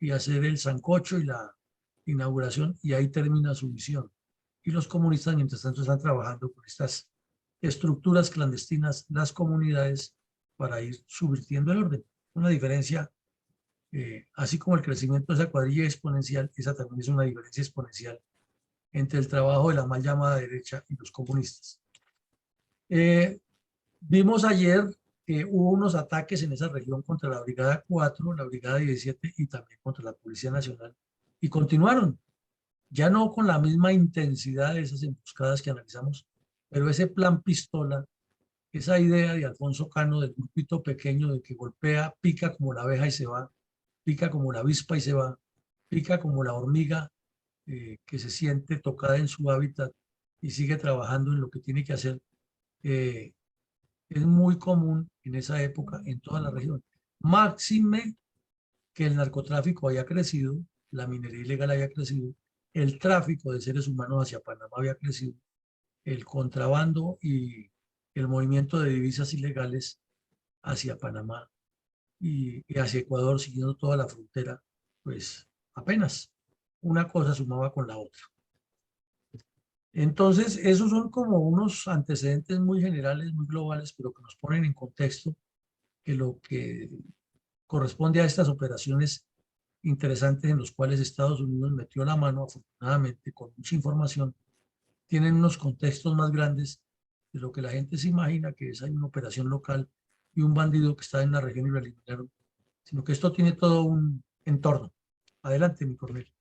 y hacer el sancocho y la inauguración, y ahí termina su visión. Y los comunistas, mientras tanto, están trabajando con estas estructuras clandestinas, las comunidades, para ir subvirtiendo el orden. Una diferencia, así como el crecimiento de esa cuadrilla exponencial, esa también es una diferencia exponencial entre el trabajo de la mal llamada derecha y los comunistas. Vimos ayer que hubo unos ataques en esa región contra la Brigada 4, la Brigada 17 y también contra la Policía Nacional, y continuaron, ya no con la misma intensidad de esas emboscadas que analizamos, pero ese plan pistola, esa idea de Alfonso Cano del grupito pequeño de que golpea, pica como la abeja y se va, pica como la avispa y se va, pica como la hormiga que se siente tocada en su hábitat y sigue trabajando en lo que tiene que hacer, es muy común en esa época en toda la región. Máxime que el narcotráfico haya crecido, la minería ilegal haya crecido, el tráfico de seres humanos hacia Panamá había crecido, el contrabando y el movimiento de divisas ilegales hacia Panamá y hacia Ecuador, siguiendo toda la frontera, pues apenas una cosa sumaba con la otra. Entonces, esos son como unos antecedentes muy generales, muy globales, pero que nos ponen en contexto que lo que corresponde a estas operaciones interesantes en los cuales Estados Unidos metió la mano, afortunadamente, con mucha información, tienen unos contextos más grandes de lo que la gente se imagina, que es hay una operación local y un bandido que está en la región y lo eliminaron, sino que esto tiene todo un entorno. Adelante, mi coronel.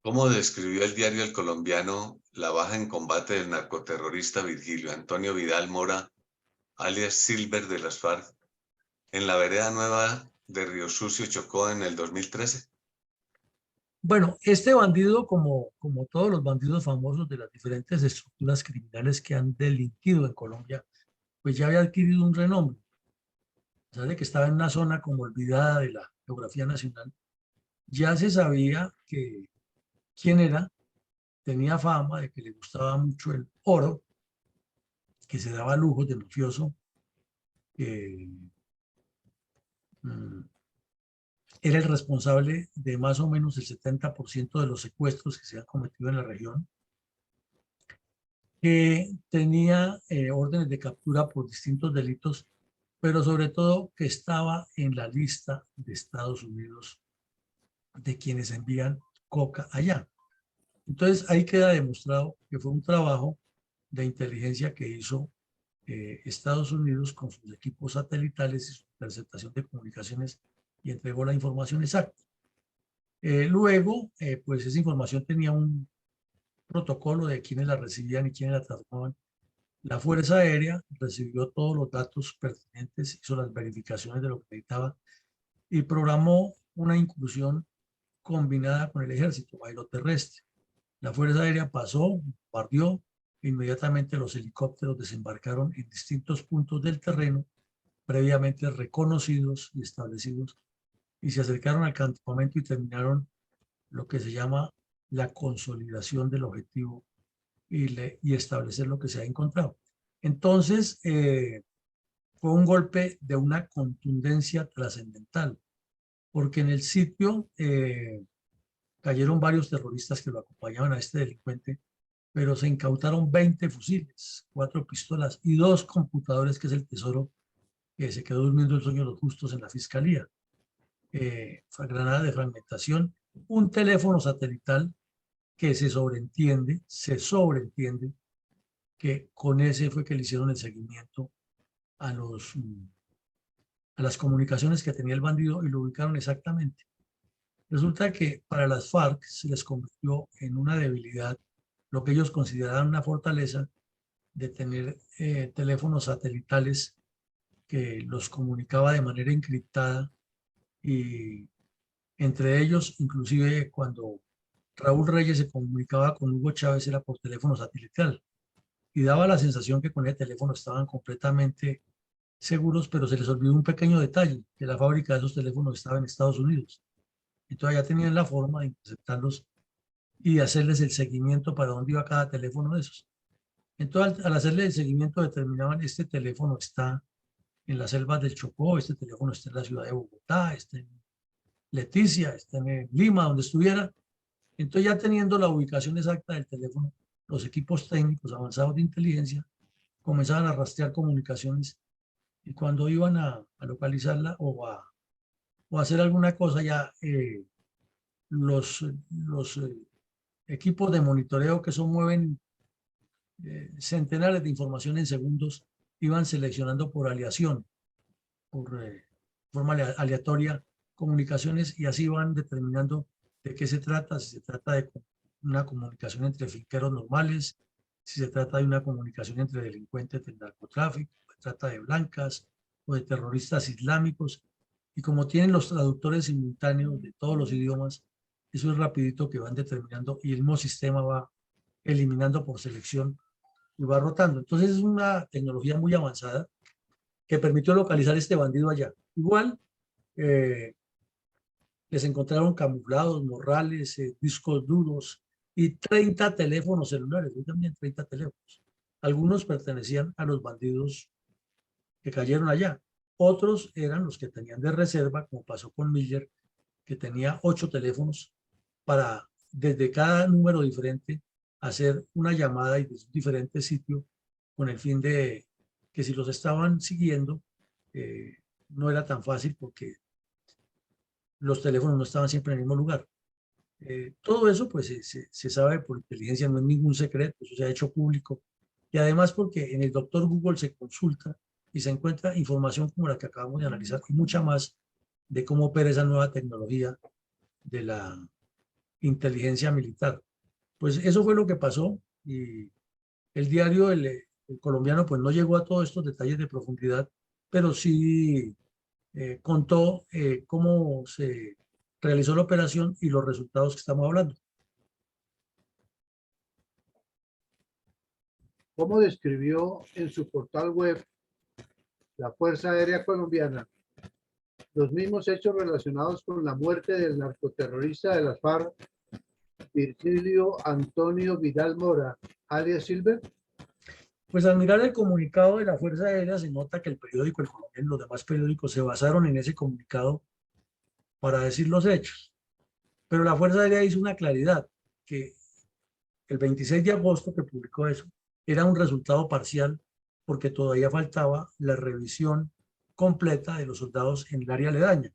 ¿Cómo describió el diario El Colombiano la baja en combate del narcoterrorista Virgilio Antonio Vidal Mora, alias Silver de las FARC, en la vereda nueva de Río Sucio, Chocó, en el 2013? Bueno, este bandido, como todos los bandidos famosos de las diferentes estructuras criminales que han delinquido en Colombia, pues ya había adquirido un renombre. A pesar de que estaba en una zona como olvidada de la geografía nacional, ya se sabía que quién era, tenía fama de que le gustaba mucho el oro, que se daba lujos de mafioso, que era el responsable de más o menos el 70% de los secuestros que se han cometido en la región, que tenía órdenes de captura por distintos delitos, pero sobre todo que estaba en la lista de Estados Unidos de quienes envían coca allá. Entonces ahí queda demostrado que fue un trabajo de inteligencia que hizo Estados Unidos con sus equipos satelitales y su interceptación de comunicaciones y entregó la información exacta. Luego, pues esa información tenía un protocolo de quiénes la recibían y quiénes la transformaban. La Fuerza Aérea recibió todos los datos pertinentes, hizo las verificaciones de lo que necesitaba y programó una incursión combinada con el ejército aeroterrestre. La Fuerza Aérea pasó, bombardeó, inmediatamente los helicópteros desembarcaron en distintos puntos del terreno previamente reconocidos y establecidos y se acercaron al campamento y terminaron lo que se llama la consolidación del objetivo y establecer lo que se ha encontrado. Entonces, fue un golpe de una contundencia trascendental, porque en el sitio cayeron varios terroristas que lo acompañaban a este delincuente, pero se incautaron 20 fusiles, 4 pistolas y 2 computadores, que es el tesoro que se quedó durmiendo el sueño de los justos en la fiscalía. Granadas de fragmentación, un teléfono satelital que se sobreentiende que con ese fue que le hicieron el seguimiento a las comunicaciones que tenía el bandido y lo ubicaron exactamente. Resulta que para las FARC se les convirtió en una debilidad, lo que ellos consideraban una fortaleza, de tener teléfonos satelitales que los comunicaba de manera encriptada y entre ellos, inclusive cuando Raúl Reyes se comunicaba con Hugo Chávez era por teléfono satelital y daba la sensación que con ese teléfono estaban completamente seguros, pero se les olvidó un pequeño detalle, que la fábrica de esos teléfonos estaba en Estados Unidos. Entonces ya tenían la forma de interceptarlos y de hacerles el seguimiento para dónde iba cada teléfono de esos. Entonces al hacerle el seguimiento determinaban este teléfono está en las selvas del Chocó, este teléfono está en la ciudad de Bogotá, está en Leticia, está en Lima, donde estuviera. Entonces ya teniendo la ubicación exacta del teléfono, los equipos técnicos avanzados de inteligencia comenzaban a rastrear comunicaciones y cuando iban a localizarla o a hacer alguna cosa ya los equipos de monitoreo que eso mueven centenares de información en segundos, iban seleccionando por aleación, por forma aleatoria, comunicaciones y así van determinando de qué se trata, si se trata de una comunicación entre finqueros normales, si se trata de una comunicación entre delincuentes del narcotráfico, se trata de blancas o de terroristas islámicos. Y como tienen los traductores simultáneos de todos los idiomas, eso es rapidito que van determinando y el mismo sistema va eliminando por selección y va rotando. Entonces es una tecnología muy avanzada que permitió localizar este bandido allá. Igual les encontraron camuflados, morrales, discos duros y 30 teléfonos celulares. Hoy también 30 teléfonos. Algunos pertenecían a los bandidos que cayeron allá. Otros eran los que tenían de reserva, como pasó con Miller, que tenía 8 teléfonos para, desde cada número diferente, hacer una llamada y desde un diferente sitio con el fin de que si los estaban siguiendo, no era tan fácil porque los teléfonos no estaban siempre en el mismo lugar. Todo eso pues se sabe por inteligencia, no es ningún secreto, eso se ha hecho público. Y además porque en el doctor Google se consulta y se encuentra información como la que acabamos de analizar y mucha más de cómo opera esa nueva tecnología de la inteligencia militar. Pues eso fue lo que pasó y el diario el colombiano pues no llegó a todos estos detalles de profundidad, pero sí contó cómo se realizó la operación y los resultados que estamos hablando. ¿Cómo describió en su portal web la Fuerza Aérea Colombiana los mismos hechos relacionados con la muerte del narcoterrorista de las FARC, Virgilio Antonio Vidal Mora, alias Silver? Pues al mirar el comunicado de la Fuerza Aérea se nota que el periódico El Colombiano y los demás periódicos se basaron en ese comunicado para decir los hechos. Pero la Fuerza Aérea hizo una claridad, que el 26 de agosto que publicó eso era un resultado parcial porque todavía faltaba la revisión completa de los soldados en el área aledaña,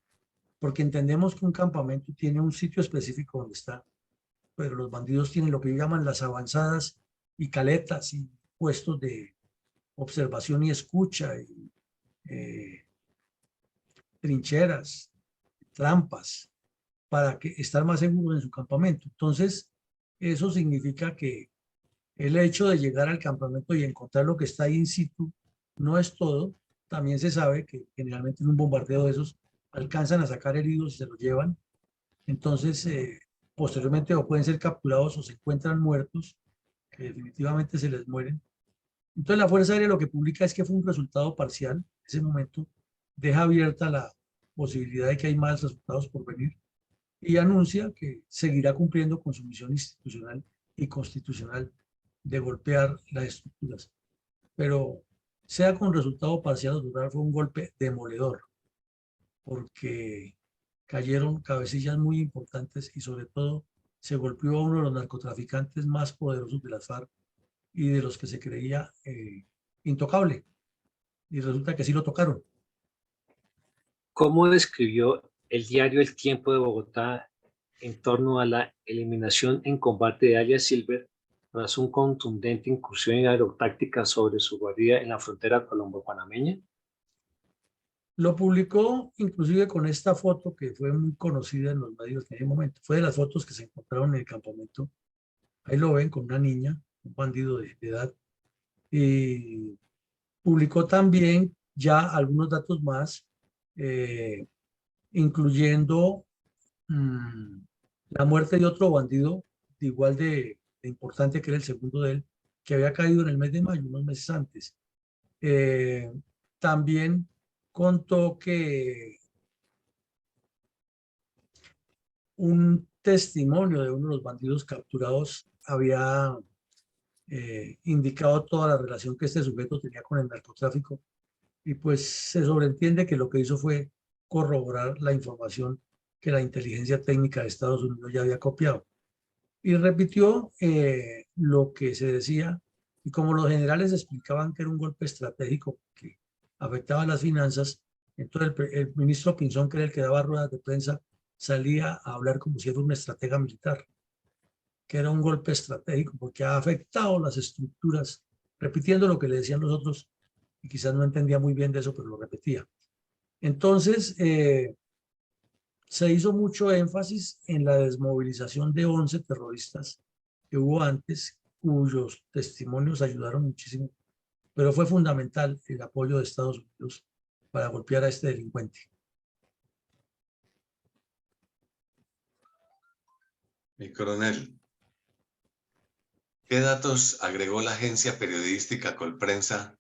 porque entendemos que un campamento tiene un sitio específico donde está, pero los bandidos tienen lo que llaman las avanzadas y caletas y puestos de observación y escucha y trincheras, trampas, para que estar más seguros en su campamento. Entonces, eso significa que el hecho de llegar al campamento y encontrar lo que está ahí in situ no es todo. También se sabe que generalmente en un bombardeo de esos alcanzan a sacar heridos y se los llevan. Entonces, posteriormente o pueden ser capturados o se encuentran muertos, que definitivamente se les mueren. Entonces, la Fuerza Aérea lo que publica es que fue un resultado parcial. En ese momento deja abierta la posibilidad de que hay más resultados por venir y anuncia que seguirá cumpliendo con su misión institucional y constitucional de golpear las estructuras. Pero sea con resultado parcial o total, fue un golpe demoledor, porque cayeron cabecillas muy importantes y sobre todo se golpeó a uno de los narcotraficantes más poderosos de las FARC y de los que se creía intocable. Y resulta que sí lo tocaron. ¿Cómo describió el diario El Tiempo de Bogotá en torno a la eliminación en combate de alias Silver tras una contundente incursión aerotáctica sobre su guarida en la frontera colombo-panameña? Lo publicó inclusive con esta foto que fue muy conocida en los medios en ese momento. Fue de las fotos que se encontraron en el campamento. Ahí lo ven con una niña, un bandido de edad. Y publicó también ya algunos datos más, incluyendo la muerte de otro bandido, igual de importante que era el segundo de él, que había caído en el mes de mayo, unos meses antes. También contó que un testimonio de uno de los bandidos capturados había indicado toda la relación que este sujeto tenía con el narcotráfico y pues se sobreentiende que lo que hizo fue corroborar la información que la inteligencia técnica de Estados Unidos ya había copiado. Y repitió lo que se decía, y como los generales explicaban que era un golpe estratégico que afectaba las finanzas, entonces el ministro Pinzón, que era el que daba ruedas de prensa, salía a hablar como si era un estratega militar. que era un golpe estratégico porque ha afectado las estructuras, repitiendo lo que le decían los otros, y quizás no entendía muy bien de eso, pero lo repetía. Entonces, se hizo mucho énfasis en la desmovilización de 11 terroristas que hubo antes, cuyos testimonios ayudaron muchísimo, pero fue fundamental el apoyo de Estados Unidos para golpear a este delincuente. Mi coronel, ¿qué datos agregó la agencia periodística Colprensa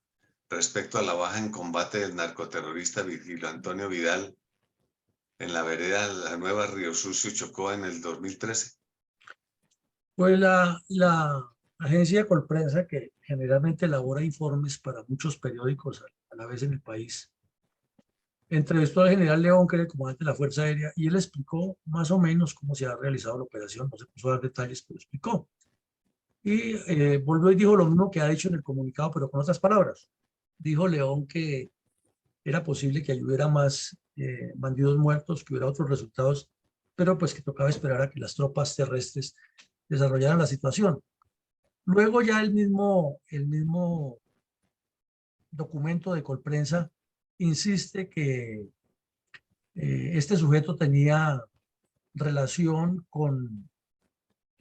respecto a la baja en combate del narcoterrorista Virgilio Antonio Vidal en la vereda La Nueva Río Sucio, Chocó, en el 2013? Pues la agencia Colprensa, que generalmente elabora informes para muchos periódicos a la vez en el país, entrevistó al general León, que era el comandante de la Fuerza Aérea, y él explicó más o menos cómo se ha realizado la operación. No se puso a dar detalles, pero explicó. Y volvió y dijo lo mismo que ha dicho en el comunicado, pero con otras palabras. Dijo León que era posible que hubiera más bandidos muertos, que hubiera otros resultados, pero pues que tocaba esperar a que las tropas terrestres desarrollaran la situación. Luego ya el mismo documento de Colprensa insiste que este sujeto tenía relación con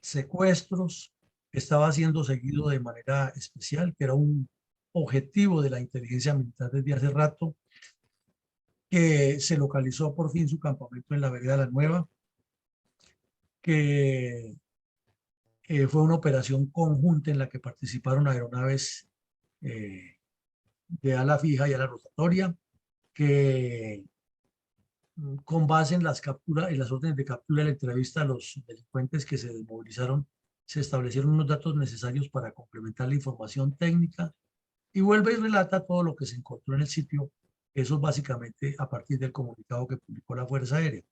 secuestros, estaba siendo seguido de manera especial, que era un objetivo de la inteligencia militar desde hace rato, que se localizó por fin su campamento en la vereda La Nueva, que fue una operación conjunta en la que participaron aeronaves de ala fija y ala rotatoria, que con base en las capturas, en las órdenes de captura y la entrevista a los delincuentes que se desmovilizaron, se establecieron unos datos necesarios para complementar la información técnica, y vuelve y relata todo lo que se encontró en el sitio. Eso es básicamente a partir del comunicado que publicó la Fuerza Aérea.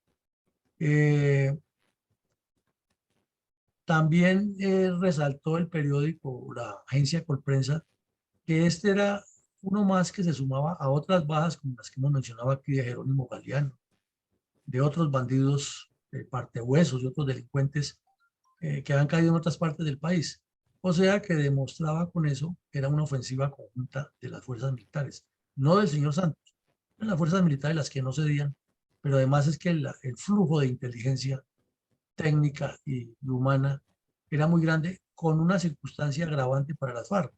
También resaltó el periódico, la agencia Colprensa, que este era uno más que se sumaba a otras bajas como las que hemos mencionado aquí de Jerónimo Galeano, de otros bandidos, partehuesos y otros delincuentes que han caído en otras partes del país. O sea que demostraba con eso que era una ofensiva conjunta de las fuerzas militares, no del señor Santos, de las fuerzas militares las que no cedían, pero además es que el flujo de inteligencia técnica y humana era muy grande, con una circunstancia agravante para las FARC,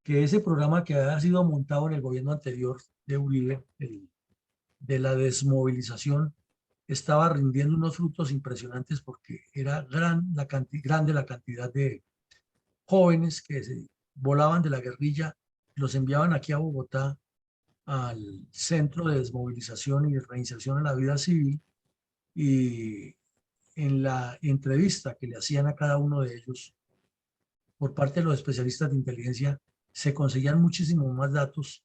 que ese programa que había sido montado en el gobierno anterior de Uribe, de la desmovilización, estaba rindiendo unos frutos impresionantes porque era grande la cantidad de jóvenes que se volaban de la guerrilla, los enviaban aquí a Bogotá al Centro de Desmovilización y de Reinserción a la Vida Civil, y en la entrevista que le hacían a cada uno de ellos por parte de los especialistas de inteligencia se conseguían muchísimos más datos,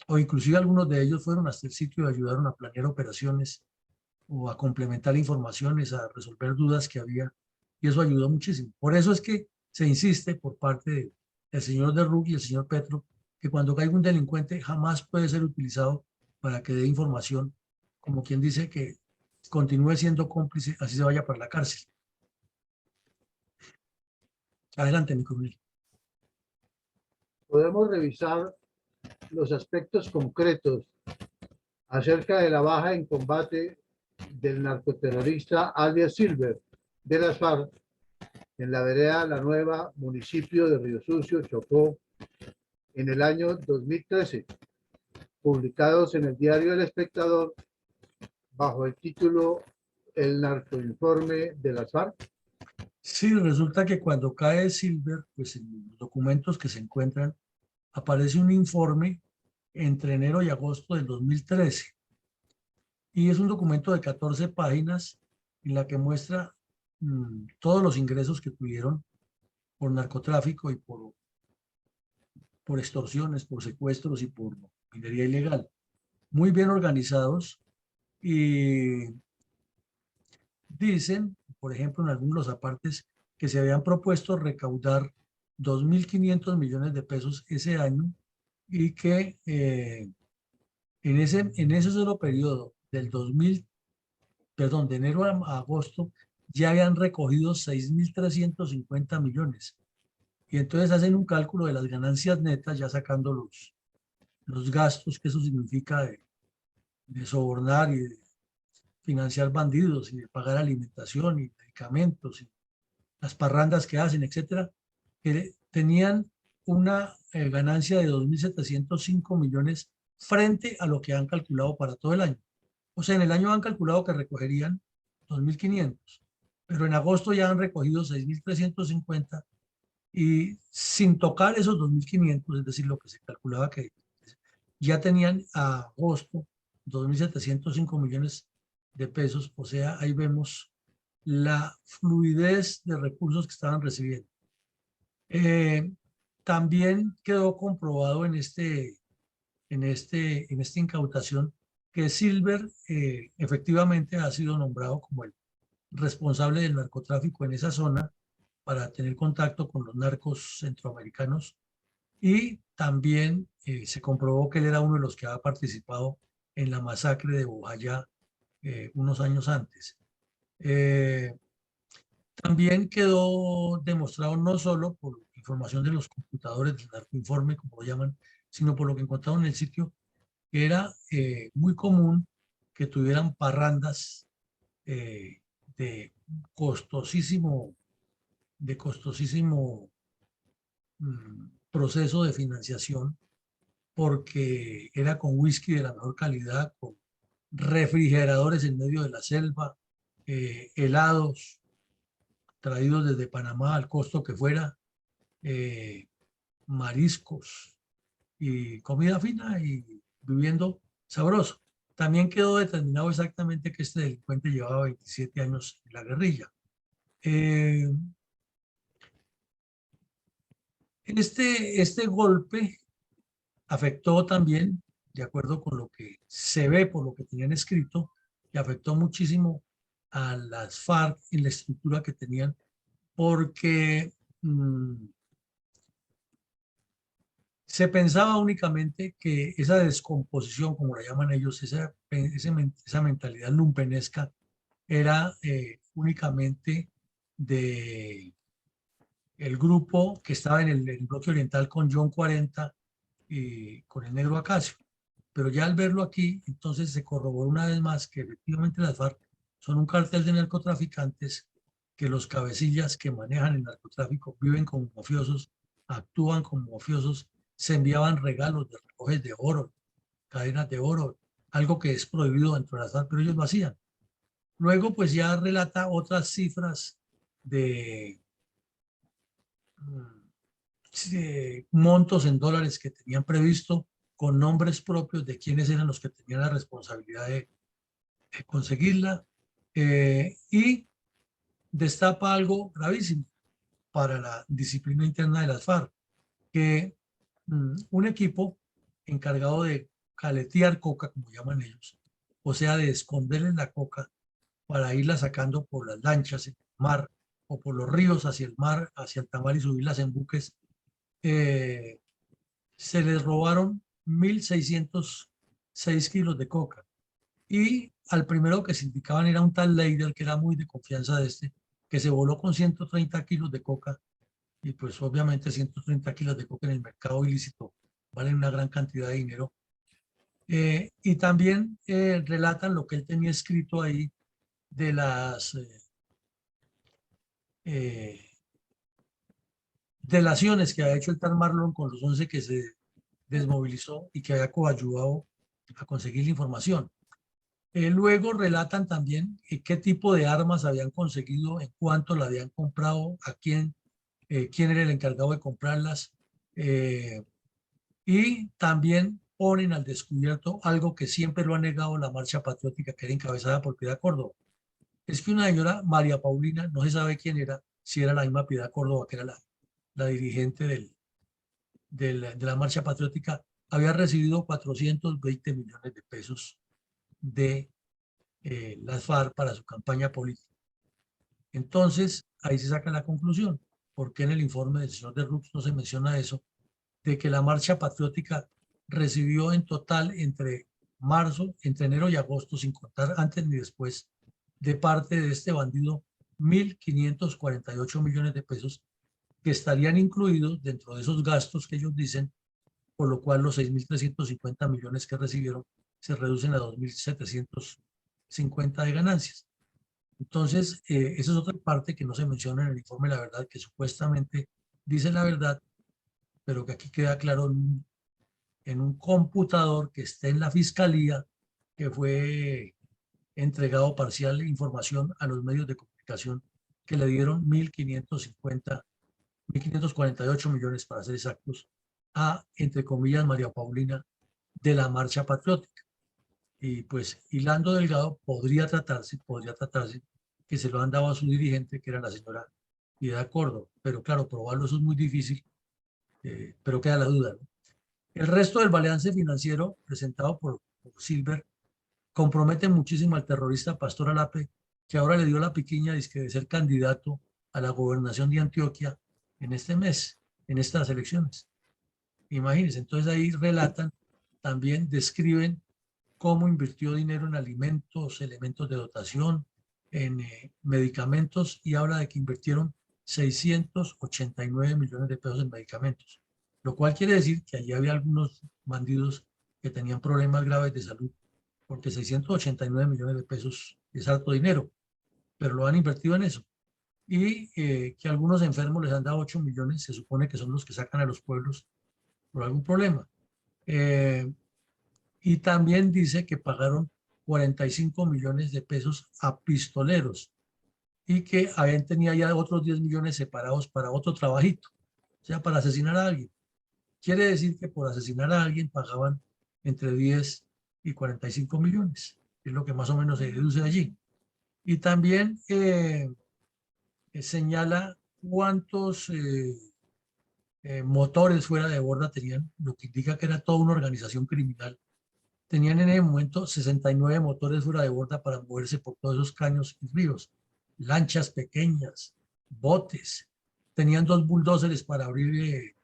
o inclusive algunos de ellos fueron hasta el sitio y ayudaron a planear operaciones o a complementar informaciones, a resolver dudas que había, y eso ayudó muchísimo. Por eso es que se insiste por parte del señor Derruc y el señor Petro que cuando caiga un delincuente jamás puede ser utilizado para que dé información, como quien dice que continúe siendo cómplice, así se vaya para la cárcel. Adelante, mi coronel. Podemos revisar los aspectos concretos acerca de la baja en combate del narcoterrorista alias Silver de las FARC en la vereda La Nueva, municipio de Río Sucio, Chocó, en el año 2013, publicados en el diario El Espectador bajo el título El narcoinforme de las FARC. Sí, resulta que cuando cae Silver, pues en los documentos que se encuentran, aparece un informe entre enero y agosto del 2013. Y es un documento de 14 páginas en la que muestra todos los ingresos que tuvieron por narcotráfico y por extorsiones, por secuestros y por minería ilegal. Muy bien organizados, y dicen, por ejemplo, en algunos de los apartes, que se habían propuesto recaudar 2.500 millones de pesos ese año, y que en ese solo periodo del de enero a agosto, ya habían recogido 6.350 millones. Y entonces hacen un cálculo de las ganancias netas, ya sacando los gastos que eso significa de sobornar y de financiar bandidos y de pagar alimentación y medicamentos y las parrandas que hacen, etcétera, que tenían una ganancia de 2.705 millones frente a lo que han calculado para todo el año. O sea, en el año han calculado que recogerían 2.500, pero en agosto ya han recogido 6.350 y sin tocar esos 2.500, es decir, lo que se calculaba que ya tenían a agosto 2.705 millones de pesos. O sea, ahí vemos la fluidez de recursos que estaban recibiendo. También quedó comprobado en esta incautación que Silver efectivamente ha sido nombrado como el responsable del narcotráfico en esa zona para tener contacto con los narcos centroamericanos, y también se comprobó que él era uno de los que había participado en la masacre de Bojayá unos años antes. También quedó demostrado no solo por información de los computadores del narcoinforme, como lo llaman, sino por lo que encontraron en el sitio, que era muy común que tuvieran parrandas de costosísimo proceso de financiación, porque era con whisky de la mejor calidad, con refrigeradores en medio de la selva, helados traídos desde Panamá al costo que fuera, mariscos y comida fina y viviendo sabroso. También quedó determinado exactamente que este delincuente llevaba 27 años en la guerrilla. Este golpe afectó también, de acuerdo con lo que se ve por lo que tenían escrito, y afectó muchísimo a las FARC en la estructura que tenían, porque se pensaba únicamente que esa descomposición, como la llaman ellos, esa mentalidad lumpenesca, era únicamente de el grupo que estaba en el bloque oriental con John 40 y con el Negro Acacio. Pero ya al verlo aquí, entonces se corroboró una vez más que efectivamente las FARC son un cartel de narcotraficantes, que los cabecillas que manejan el narcotráfico viven como mafiosos, actúan como mafiosos, se enviaban regalos de relojes de oro, cadenas de oro, algo que es prohibido dentro de las FARC, pero ellos lo hacían. Luego pues ya relata otras cifras de montos en dólares que tenían previsto, con nombres propios de quiénes eran los que tenían la responsabilidad de conseguirla, y destapa algo gravísimo para la disciplina interna de las FARC, que un equipo encargado de caletear coca, como llaman ellos, o sea, de esconderles la coca para irla sacando por las lanchas en el mar o por los ríos hacia el mar, hacia el Tamar, y subirlas en buques, se les robaron 1.606 kilos de coca. Y al primero que se indicaban era un tal Leider, que era muy de confianza de que se voló con 130 kilos de coca. Y pues obviamente 130 kilos de coca en el mercado ilícito valen una gran cantidad de dinero. Y también relatan lo que él tenía escrito ahí de las delaciones que había hecho el tal Marlon con los 11 que se desmovilizó y que había coayudado a conseguir la información. Luego relatan también qué tipo de armas habían conseguido, en cuánto la habían comprado, a quién era el encargado de comprarlas, y también ponen al descubierto algo que siempre lo ha negado la Marcha Patriótica, que era encabezada por Piedad Córdoba. Es que una señora, María Paulina, no se sabe quién era, si era la misma Piedad Córdoba, que era la dirigente de la Marcha Patriótica, había recibido 420 millones de pesos de las FARC para su campaña política. Entonces, ahí se saca la conclusión. ¿Por qué en el informe del señor de Rux no se menciona eso? De que la Marcha Patriótica recibió en total entre enero y agosto, sin contar antes ni después, de parte de este bandido, 1.548 millones de pesos que estarían incluidos dentro de esos gastos que ellos dicen, por lo cual los 6.350 millones que recibieron se reducen a 2.750 de ganancias. Entonces, esa es otra parte que no se menciona en el informe, la verdad, que supuestamente dice la verdad, pero que aquí queda claro en un computador que está en la fiscalía, que fue entregado parcial información a los medios de comunicación que le dieron 1.548 millones, para ser exactos, a, entre comillas, María Paulina de la Marcha Patriótica. Y pues hilando delgado podría tratarse que se lo han dado a su dirigente, que era la señora Piedad Córdoba. Pero claro, probarlo eso es muy difícil, pero queda la duda, ¿no? El resto del balance financiero presentado por Silver compromete muchísimo al terrorista Pastor Alape, que ahora le dio la piquiña de ser candidato a la gobernación de Antioquia en este mes, en estas elecciones. Imagínense, entonces ahí relatan, también describen cómo invirtió dinero en alimentos, elementos de dotación, en medicamentos, y habla de que invirtieron 689 millones de pesos en medicamentos, lo cual quiere decir que allí había algunos bandidos que tenían problemas graves de salud, porque 689 millones de pesos es harto dinero, pero lo han invertido en eso. Y que algunos enfermos les han dado 8 millones, se supone que son los que sacan a los pueblos por algún problema. Y también dice que pagaron 45 millones de pesos a pistoleros y que tenía ya otros 10 millones separados para otro trabajito, o sea, para asesinar a alguien. Quiere decir que por asesinar a alguien pagaban entre 10 y 45 millones, que es lo que más o menos se deduce allí. Y también señala cuántos motores fuera de borda tenían, lo que indica que era toda una organización criminal. Tenían en ese momento 69 motores fuera de borda para moverse por todos esos caños y ríos, lanchas pequeñas, botes. Tenían 2 bulldozers para abrir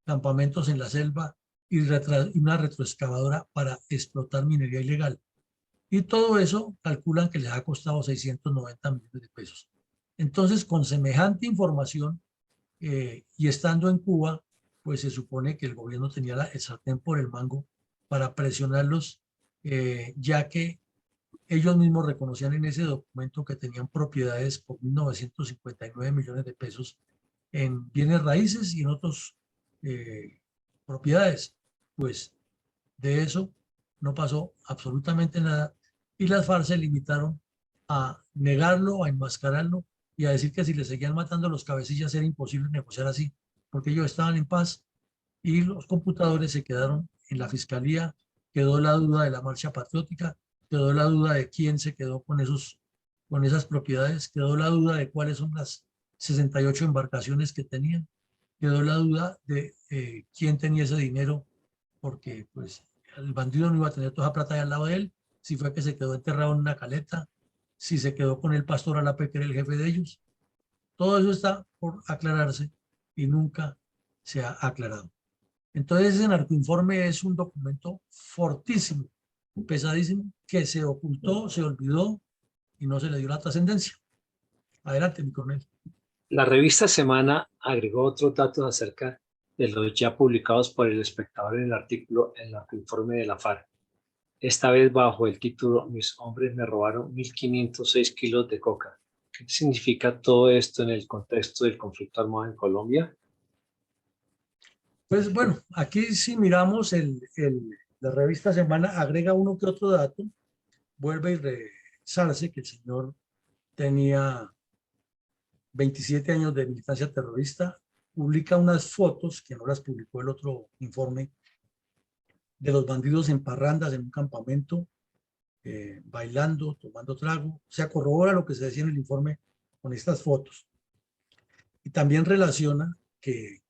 campamentos en la selva y una retroexcavadora para explotar minería ilegal. Y todo eso calculan que les ha costado 690 millones de pesos. Entonces, con semejante información y estando en Cuba, pues se supone que el gobierno tenía el sartén por el mango para presionarlos, ya que ellos mismos reconocían en ese documento que tenían propiedades por 1.959 millones de pesos en bienes raíces y en otras propiedades. Pues de eso no pasó absolutamente nada y las FARC se limitaron a negarlo, a enmascararlo y a decir que si le seguían matando los cabecillas era imposible negociar así, porque ellos estaban en paz y los computadores se quedaron en la fiscalía. Quedó la duda de la Marcha Patriótica, quedó la duda de quién se quedó con esas propiedades, quedó la duda de cuáles son las 68 embarcaciones que tenían, quedó la duda de quién tenía ese dinero, porque pues el bandido no iba a tener toda esa plata ahí al lado de él, si fue que se quedó enterrado en una caleta, si se quedó con el Pastor Alape, que era el jefe de ellos. Todo eso está por aclararse y nunca se ha aclarado. Entonces, ese narcoinforme es un documento fortísimo, pesadísimo, que se ocultó, se olvidó y no se le dio la trascendencia. Adelante, mi coronel. La revista Semana agregó otros datos acerca de los ya publicados por El Espectador en el artículo El narcoinforme de la FARC. Esta vez bajo el título Mis hombres me robaron 1.506 kilos de coca. ¿Qué significa todo esto en el contexto del conflicto armado en Colombia? Pues bueno, aquí si miramos la revista Semana, agrega uno que otro dato, vuelve y resalce que el señor tenía 27 años de militancia terrorista, publica unas fotos, que no las publicó el otro informe, de los bandidos en parrandas en un campamento, bailando, tomando trago. Se corrobora lo que se decía en el informe con estas fotos. Y también relaciona que,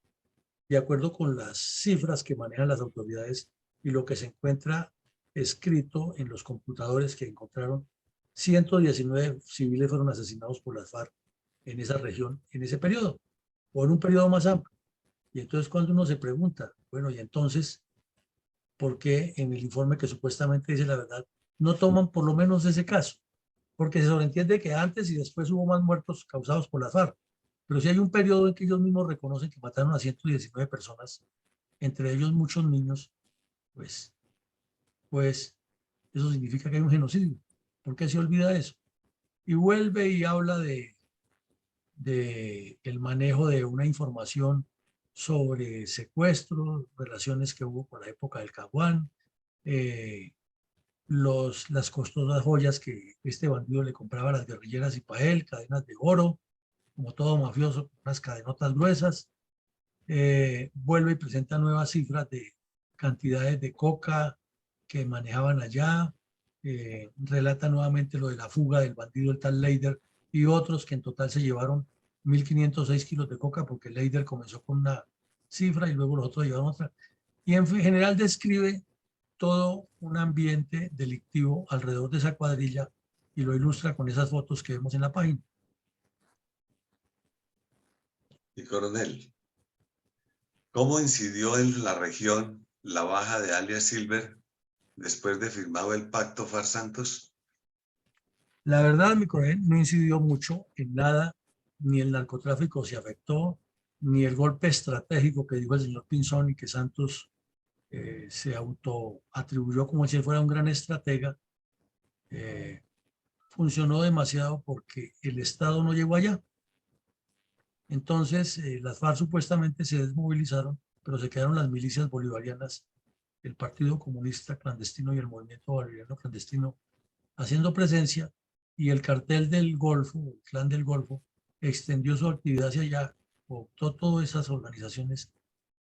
de acuerdo con las cifras que manejan las autoridades y lo que se encuentra escrito en los computadores que encontraron, 119 civiles fueron asesinados por las FARC en esa región, en ese periodo, o en un periodo más amplio. Y entonces cuando uno se pregunta, bueno, y entonces, ¿por qué en el informe que supuestamente dice la verdad no toman por lo menos ese caso? porque se sobreentiende que antes y después hubo más muertos causados por las FARC. Pero sí hay un periodo en que ellos mismos reconocen que mataron a 119 personas, entre ellos muchos niños, pues eso significa que hay un genocidio. ¿Por qué se olvida eso? Y vuelve y habla de el manejo de una información sobre secuestros, relaciones que hubo con la época del Caguán, las costosas joyas que este bandido le compraba a las guerrilleras y para él, cadenas de oro, como todo mafioso, con unas cadenotas gruesas. Vuelve y presenta nuevas cifras de cantidades de coca que manejaban allá. Relata nuevamente lo de la fuga del bandido el tal Leider y otros que en total se llevaron 1.506 kilos de coca, porque Leider comenzó con una cifra y luego los otros llevaron otra. Y en general describe todo un ambiente delictivo alrededor de esa cuadrilla y lo ilustra con esas fotos que vemos en la página. Y coronel, ¿cómo incidió en la región la baja de alias Silver después de firmado el pacto FARC-Santos? La verdad, mi coronel, no incidió mucho en nada, ni el narcotráfico se afectó, ni el golpe estratégico que dijo el señor Pinzón y que Santos se autoatribuyó como si él fuera un gran estratega, funcionó demasiado porque el Estado no llegó allá. Entonces, las FARC supuestamente se desmovilizaron, pero se quedaron las milicias bolivarianas, el Partido Comunista Clandestino y el Movimiento Bolivariano Clandestino haciendo presencia, y el cartel del Golfo, el Clan del Golfo, extendió su actividad hacia allá, optó todas esas organizaciones,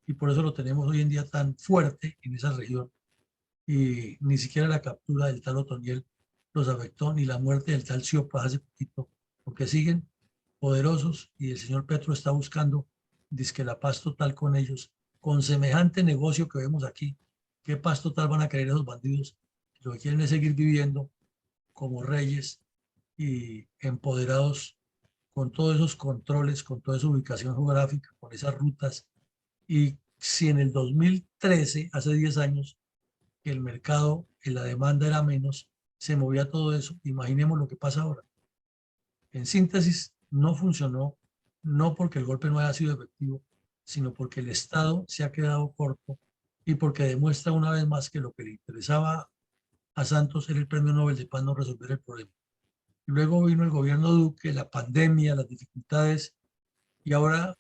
y por eso lo tenemos hoy en día tan fuerte en esa región, y ni siquiera la captura del tal Otoniel los afectó, ni la muerte del tal Siopa hace poquito, porque siguen poderosos y el señor Petro está buscando, dizque la paz total con ellos, con semejante negocio que vemos aquí. ¿Qué paz total van a querer esos bandidos? Lo que quieren es seguir viviendo como reyes y empoderados con todos esos controles, con toda esa ubicación geográfica, con esas rutas. Y si en el 2013, hace 10 años, el mercado, la demanda era menos, se movía todo eso, imaginemos lo que pasa ahora. En síntesis, no funcionó, no porque el golpe no haya sido efectivo, sino porque el Estado se ha quedado corto y porque demuestra una vez más que lo que le interesaba a Santos era el Premio Nobel de Paz, no resolver el problema. Y luego vino el gobierno Duque, la pandemia, las dificultades, y ahora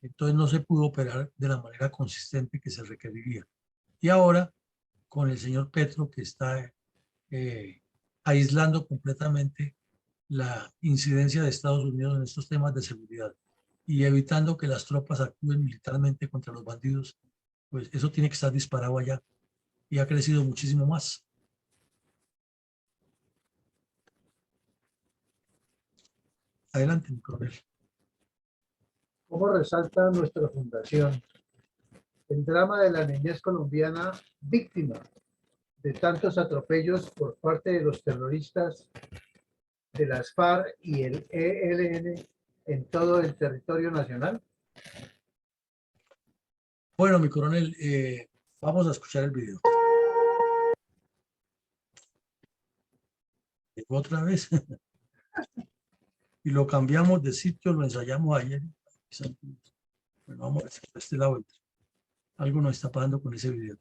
entonces no se pudo operar de la manera consistente que se requeriría. Y ahora, con el señor Petro, que está aislando completamente la incidencia de Estados Unidos en estos temas de seguridad y evitando que las tropas actúen militarmente contra los bandidos, pues eso tiene que estar disparado allá y ha crecido muchísimo más. Adelante, mi coronel. ¿Cómo resalta nuestra fundación el drama de la niñez colombiana víctima de tantos atropellos por parte de los terroristas de las FARC y el ELN en todo el territorio nacional? Bueno, mi coronel, vamos a escuchar el video. Otra vez. Y lo cambiamos de sitio, lo ensayamos ayer. Bueno, vamos a ver si por este lado entra. Algo nos está pasando con ese video.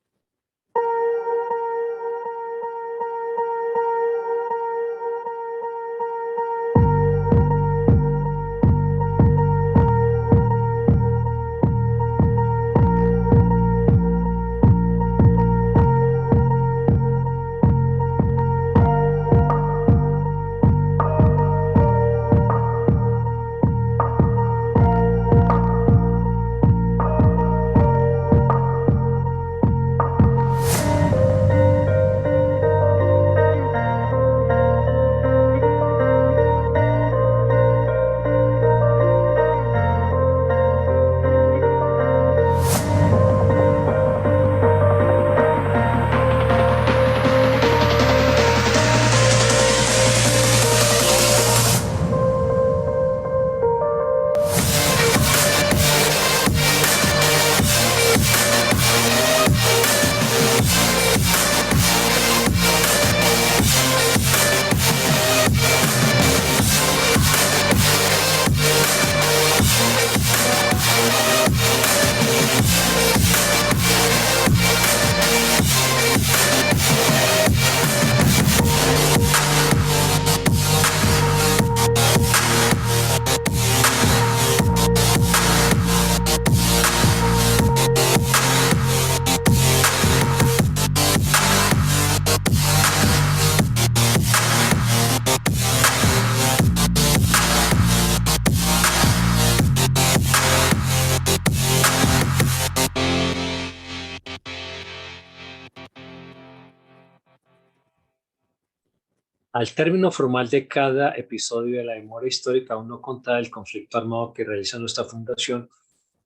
Al término formal de cada episodio de la memoria histórica aún no contada del conflicto armado que realiza nuestra fundación,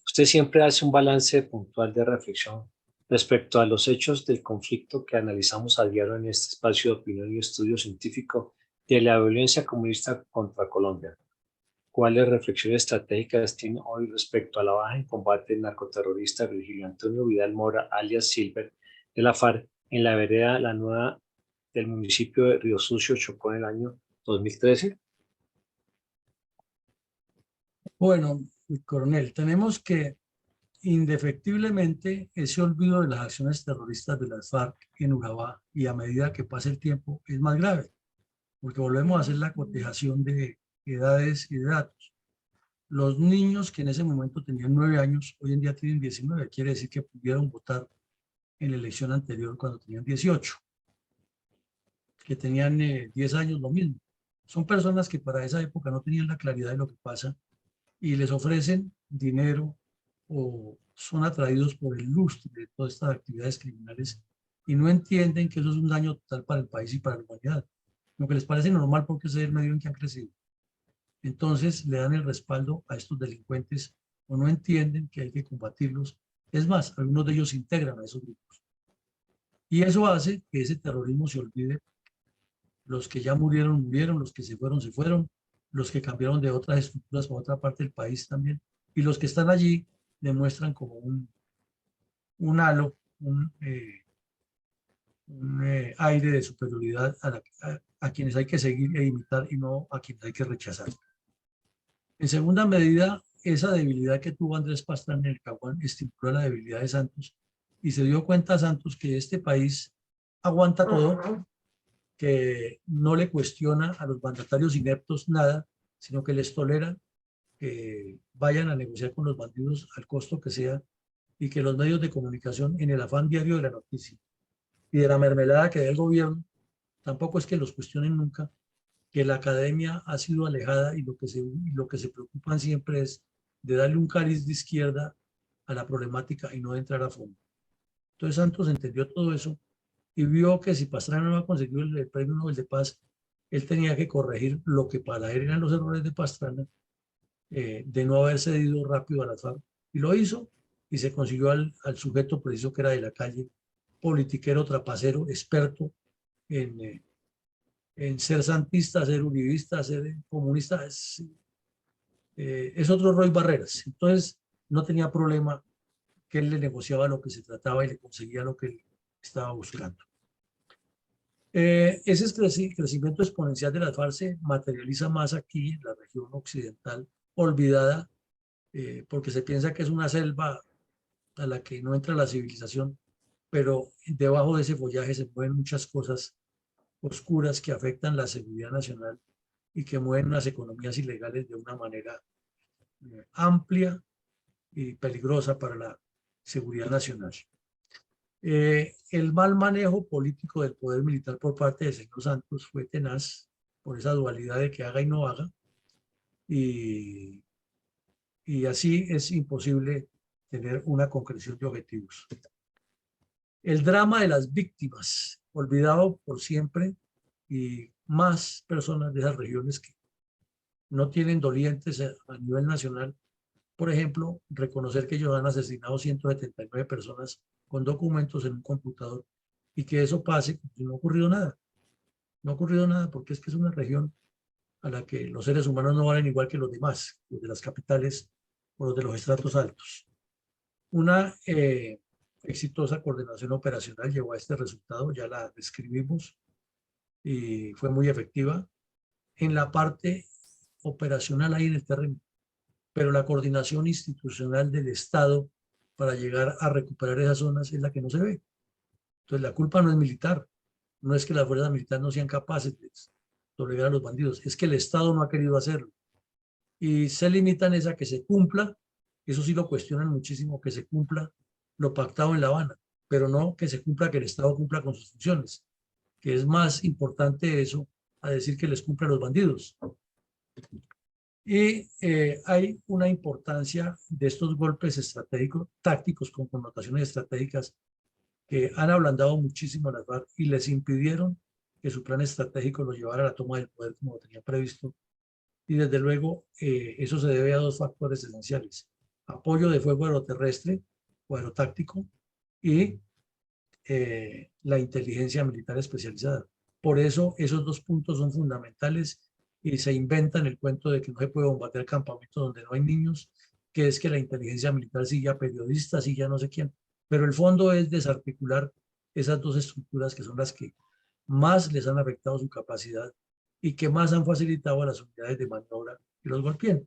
usted siempre hace un balance puntual de reflexión respecto a los hechos del conflicto que analizamos a diario en este espacio de opinión y estudio científico de la violencia comunista contra Colombia. ¿Cuáles reflexiones estratégicas tiene hoy respecto a la baja en combate del narcoterrorista Virgilio Antonio Vidal Mora, alias Silver, de la FARC, en la vereda La Nueva del municipio de Río Sucio, Chocó, en el año 2013? Bueno, coronel, tenemos que indefectiblemente ese olvido de las acciones terroristas de las FARC en Urabá y a medida que pasa el tiempo es más grave, porque volvemos a hacer la cotejación de edades y de datos. Los niños que en ese momento tenían 9 años, hoy en día tienen 19, quiere decir que pudieron votar en la elección anterior cuando tenían 18, que tenían 10 años, lo mismo. Son personas que para esa época no tenían la claridad de lo que pasa y les ofrecen dinero o son atraídos por el lustre de todas estas actividades criminales y no entienden que eso es un daño total para el país y para la humanidad. Lo que les parece normal porque ese es el medio en que han crecido. Entonces le dan el respaldo a estos delincuentes o no entienden que hay que combatirlos. Es más, algunos de ellos se integran a esos grupos. Y eso hace que ese terrorismo se olvide. Los que ya murieron, murieron, los que se fueron, los que cambiaron de otras estructuras para otra parte del país también. Y los que están allí demuestran como un halo, un aire de superioridad a quienes hay que seguir e imitar y no a quienes hay que rechazar. En segunda medida, esa debilidad que tuvo Andrés Pastrana en el Caguán estimuló la debilidad de Santos y se dio cuenta Santos que este país aguanta todo, que no le cuestiona a los mandatarios ineptos nada, sino que les tolera que vayan a negociar con los bandidos al costo que sea y que los medios de comunicación, en el afán diario de la noticia y de la mermelada que da el gobierno, tampoco es que los cuestionen nunca, que la academia ha sido alejada y lo que se preocupan siempre es de darle un cariz de izquierda a la problemática y no de entrar a fondo. Entonces Santos entendió todo eso y vio que si Pastrana no había conseguido el Premio Nobel de Paz, él tenía que corregir lo que para él eran los errores de Pastrana, de no haber cedido rápido a la FARC. Y lo hizo y se consiguió al sujeto preciso que era de la calle, politiquero, trapacero, experto en ser santista, ser uribista, ser comunista. Es otro Roy Barreras. Entonces no tenía problema que él le negociaba lo que se trataba y le conseguía lo que él estaba buscando. Ese crecimiento exponencial de las FARC se materializa más aquí en la región occidental, olvidada, porque se piensa que es una selva a la que no entra la civilización, pero debajo de ese follaje se mueven muchas cosas oscuras que afectan la seguridad nacional y que mueven las economías ilegales de una manera amplia y peligrosa para la seguridad nacional. El mal manejo político del poder militar por parte del señor Santos fue tenaz por esa dualidad de que haga y no haga, y así es imposible tener una concreción de objetivos. El drama de las víctimas, olvidado por siempre, y más personas de esas regiones que no tienen dolientes a nivel nacional. Por ejemplo, reconocer que ellos han asesinado 179 personas con documentos en un computador y que eso pase como si no ha ocurrido nada. No ha ocurrido nada porque es que es una región a la que los seres humanos no valen igual que los demás, los de las capitales o los de los estratos altos. Una exitosa coordinación operacional llevó a este resultado, ya la describimos y fue muy efectiva. En la parte operacional ahí en el terreno, pero la coordinación institucional del Estado para llegar a recuperar esas zonas es la que no se ve. Entonces la culpa no es militar, no es que las fuerzas militares no sean capaces de doblegar a los bandidos, es que el Estado no ha querido hacerlo. Y se limitan a que se cumpla, eso sí lo cuestionan muchísimo, que se cumpla lo pactado en La Habana, pero no que se cumpla, que el Estado cumpla con sus funciones, que es más importante eso a decir que les cumpla a los bandidos. Y hay una importancia de estos golpes estratégicos, tácticos con connotaciones estratégicas que han ablandado muchísimo a las FARC y les impidieron que su plan estratégico lo llevara a la toma del poder como lo tenía previsto. Y desde luego, eso se debe a dos factores esenciales: apoyo de fuego aeroterrestre o aerotáctico y la inteligencia militar especializada. Por eso esos dos puntos son fundamentales y se inventan el cuento de que no se puede bombardear campamentos donde no hay niños, que es que la inteligencia militar sigue a periodistas y ya no sé quién. Pero el fondo es desarticular esas dos estructuras que son las que más les han afectado su capacidad y que más han facilitado a las unidades de maniobra que los golpeen.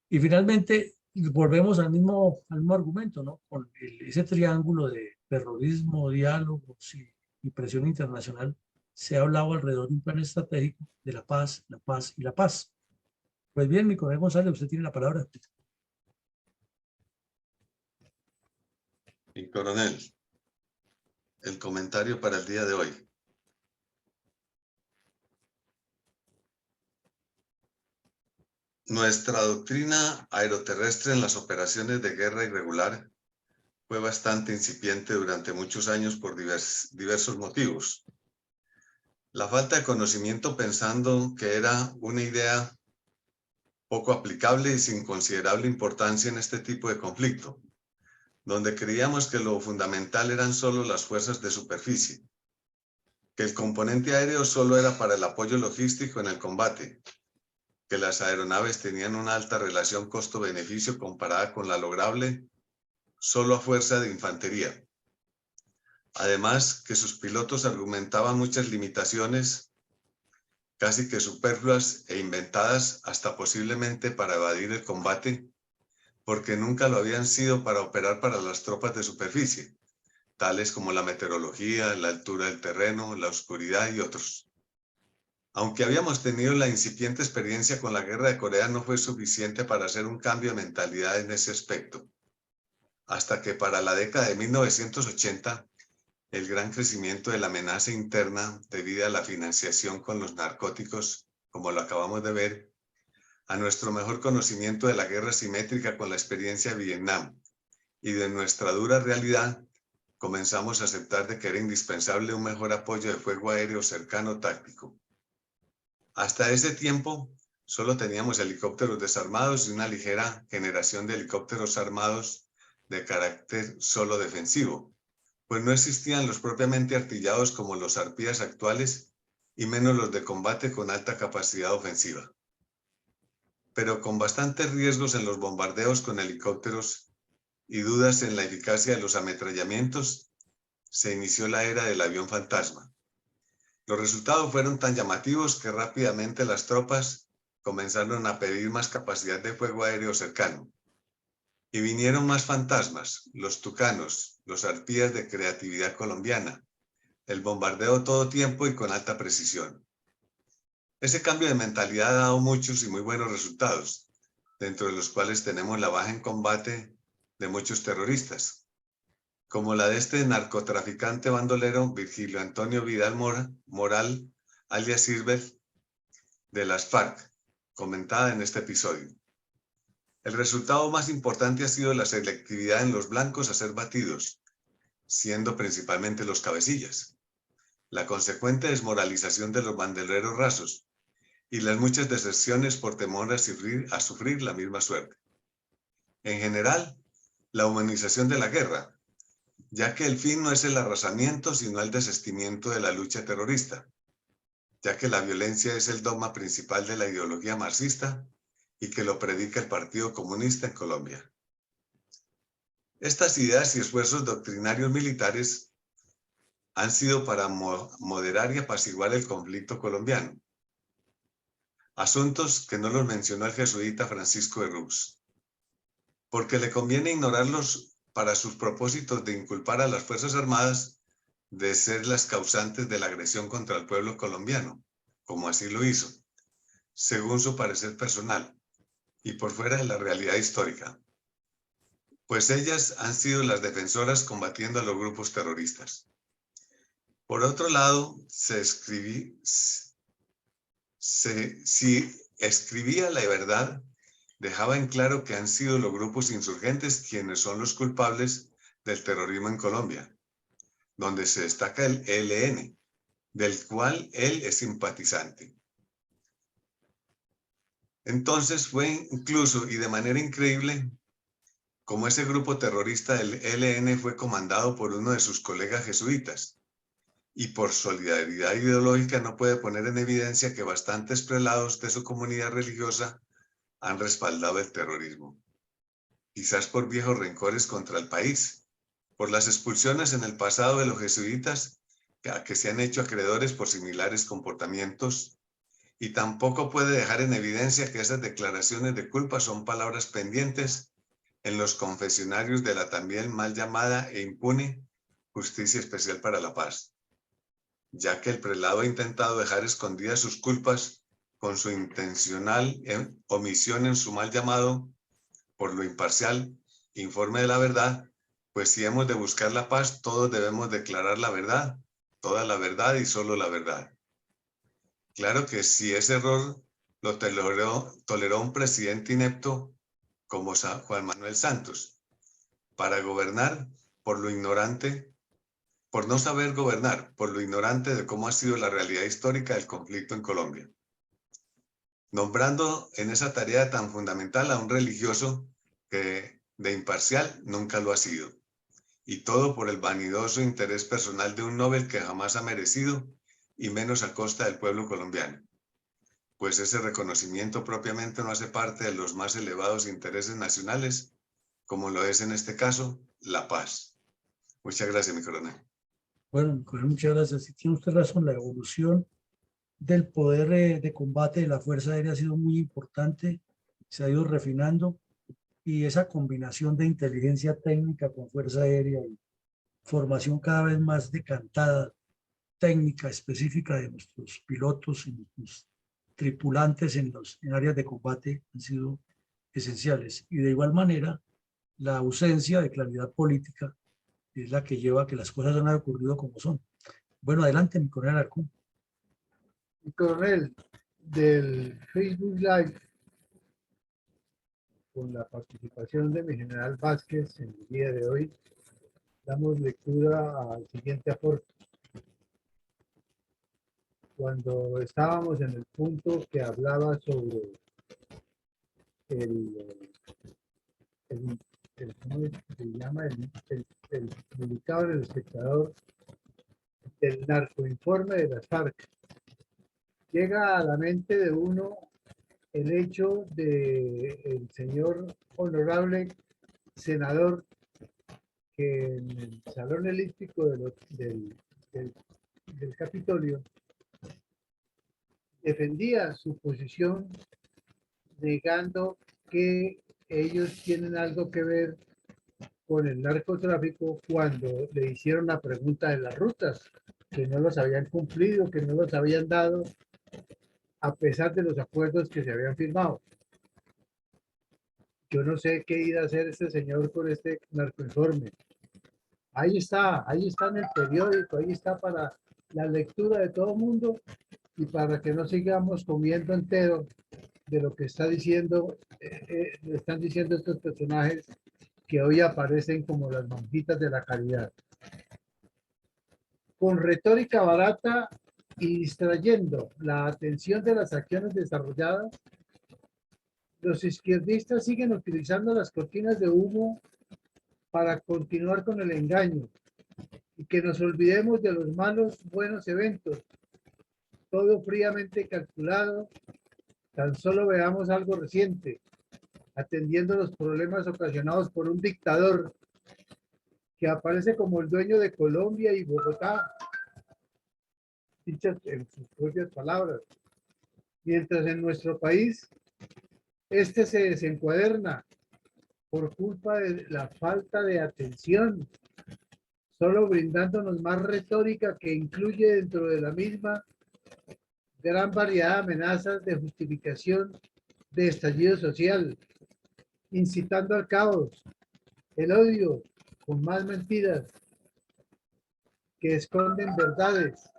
Y finalmente, volvemos al mismo argumento, ¿no? Con ese triángulo de terrorismo, diálogos y presión internacional, se ha hablado alrededor de un plan estratégico de la paz, la paz y la paz. Pues bien, mi coronel González, usted tiene la palabra. Mi coronel, el comentario para el día de hoy. Nuestra doctrina aeroterrestre en las operaciones de guerra irregular fue bastante incipiente durante muchos años por diversos motivos. La falta de conocimiento, pensando que era una idea poco aplicable y sin considerable importancia en este tipo de conflicto, donde creíamos que lo fundamental eran solo las fuerzas de superficie, que el componente aéreo solo era para el apoyo logístico en el combate, que las aeronaves tenían una alta relación costo-beneficio comparada con la lograble solo a fuerza de infantería. Además, que sus pilotos argumentaban muchas limitaciones, casi que superfluas e inventadas hasta posiblemente para evadir el combate, porque nunca lo habían sido para operar para las tropas de superficie, tales como la meteorología, la altura del terreno, la oscuridad y otros. Aunque habíamos tenido la incipiente experiencia con la guerra de Corea, no fue suficiente para hacer un cambio de mentalidad en ese aspecto. Hasta que para la década de 1980, el gran crecimiento de la amenaza interna debido a la financiación con los narcóticos, como lo acabamos de ver, a nuestro mejor conocimiento de la guerra simétrica con la experiencia de Vietnam y de nuestra dura realidad, comenzamos a aceptar de que era indispensable un mejor apoyo de fuego aéreo cercano táctico. Hasta ese tiempo, solo teníamos helicópteros desarmados y una ligera generación de helicópteros armados de carácter solo defensivo, pues no existían los propiamente artillados como los arpías actuales y menos los de combate con alta capacidad ofensiva. Pero con bastantes riesgos en los bombardeos con helicópteros y dudas en la eficacia de los ametrallamientos, se inició la era del avión fantasma. Los resultados fueron tan llamativos que rápidamente las tropas comenzaron a pedir más capacidad de fuego aéreo cercano. Y vinieron más fantasmas, los tucanos, los arpías de creatividad colombiana, el bombardeo todo tiempo y con alta precisión. Ese cambio de mentalidad ha dado muchos y muy buenos resultados, dentro de los cuales tenemos la baja en combate de muchos terroristas, como la de este narcotraficante bandolero Virgilio Antonio Vidal Moral, alias Silver, de las FARC, comentada en este episodio. El resultado más importante ha sido la selectividad en los blancos a ser batidos, siendo principalmente los cabecillas, la consecuente desmoralización de los bandoleros rasos y las muchas deserciones por temor a sufrir la misma suerte. En general, la humanización de la guerra, ya que el fin no es el arrasamiento, sino el desistimiento de la lucha terrorista, ya que la violencia es el dogma principal de la ideología marxista y que lo predica el Partido Comunista en Colombia. Estas ideas y esfuerzos doctrinarios militares han sido para moderar y apaciguar el conflicto colombiano, asuntos que no los mencionó el jesuita Francisco de Rux, porque le conviene ignorarlos para sus propósitos de inculpar a las Fuerzas Armadas de ser las causantes de la agresión contra el pueblo colombiano, como así lo hizo, según su parecer personal, y por fuera de la realidad histórica, pues ellas han sido las defensoras combatiendo a los grupos terroristas. Por otro lado, si escribía la verdad, dejaba en claro que han sido los grupos insurgentes quienes son los culpables del terrorismo en Colombia, donde se destaca el ELN, del cual él es simpatizante. Entonces fue incluso y de manera increíble como ese grupo terrorista del ELN fue comandado por uno de sus colegas jesuitas y por solidaridad ideológica no puede poner en evidencia que bastantes prelados de su comunidad religiosa han respaldado el terrorismo, quizás por viejos rencores contra el país, por las expulsiones en el pasado de los jesuitas a que se han hecho acreedores por similares comportamientos, y tampoco puede dejar en evidencia que esas declaraciones de culpa son palabras pendientes en los confesionarios de la también mal llamada e impune Justicia Especial para la Paz, ya que el prelado ha intentado dejar escondidas sus culpas con su intencional omisión en su mal llamado, por lo imparcial, informe de la verdad, pues si hemos de buscar la paz, todos debemos declarar la verdad, toda la verdad y solo la verdad. Claro que si ese error lo toleró un presidente inepto como Juan Manuel Santos, para gobernar por lo ignorante, por no saber gobernar, por lo ignorante de cómo ha sido la realidad histórica del conflicto en Colombia, nombrando en esa tarea tan fundamental a un religioso que de imparcial nunca lo ha sido, y todo por el vanidoso interés personal de un Nobel que jamás ha merecido, y menos a costa del pueblo colombiano, pues ese reconocimiento propiamente no hace parte de los más elevados intereses nacionales, como lo es en este caso, la paz. Muchas gracias, mi coronel. Bueno, mi coronel, muchas gracias. Sí, tiene usted razón, la evolución del poder de combate de la Fuerza Aérea ha sido muy importante, se ha ido refinando, y esa combinación de inteligencia técnica con Fuerza Aérea y formación cada vez más decantada, técnica específica de nuestros pilotos y nuestros tripulantes en áreas de combate han sido esenciales. Y de igual manera, la ausencia de claridad política es la que lleva a que las cosas no han ocurrido como son. Bueno, adelante, mi coronel Alarcón. Mi coronel, del Facebook Live, con la participación de mi general Vázquez en el día de hoy, damos lectura al siguiente aporte. Cuando estábamos en el punto que hablaba sobre ¿cómo se llama? El publicado en El Espectador, el narcoinforme de las FARC, llega a la mente de uno el hecho de el señor honorable senador que en el salón elíptico del Capitolio defendía su posición negando que ellos tienen algo que ver con el narcotráfico cuando le hicieron la pregunta de las rutas, que no los habían cumplido, que no los habían dado, a pesar de los acuerdos que se habían firmado. Yo no sé qué irá a hacer este señor con este narcoinforme. Ahí está en el periódico, ahí está para la lectura de todo el mundo y para que no sigamos comiendo entero de lo que está diciendo, están diciendo estos personajes que hoy aparecen como las monjitas de la caridad. Con retórica barata y distrayendo la atención de las acciones desarrolladas, los izquierdistas siguen utilizando las cortinas de humo para continuar con el engaño y que nos olvidemos de los malos, buenos eventos, todo fríamente calculado. Tan solo veamos algo reciente, atendiendo los problemas ocasionados por un dictador que aparece como el dueño de Colombia y Bogotá, dichas en sus propias palabras, mientras en nuestro país este se desencuaderna por culpa de la falta de atención, solo brindándonos más retórica que incluye dentro de la misma gran variedad de amenazas de justificación de estallido social, incitando al caos, el odio, con más mentiras que esconden verdades,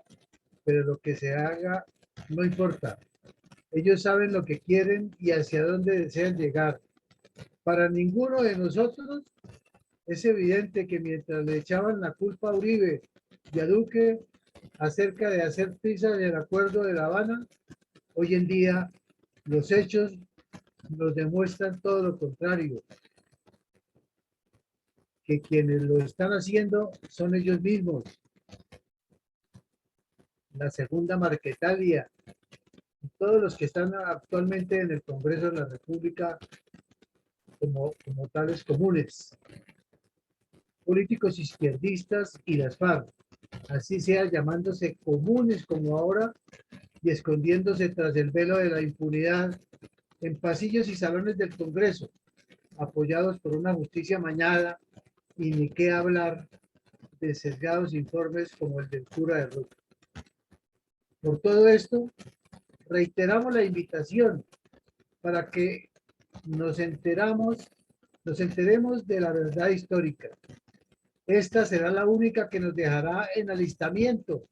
pero lo que se haga no importa. Ellos saben lo que quieren y hacia dónde desean llegar. Para ninguno de nosotros es evidente que mientras le echaban la culpa a Uribe y a Duque, acerca de hacer prisa del acuerdo de La Habana, hoy en día los hechos nos demuestran todo lo contrario, que quienes lo están haciendo son ellos mismos. La segunda Marquetalia, todos los que están actualmente en el Congreso de la República como tales comunes, políticos izquierdistas y las FARC, así sea llamándose comunes como ahora y escondiéndose tras el velo de la impunidad en pasillos y salones del Congreso, apoyados por una justicia amañada y ni qué hablar de sesgados informes como el del cura de Ruta. Por todo esto, reiteramos la invitación para que nos enteremos de la verdad histórica. Esta será la única que nos dejará en alistamiento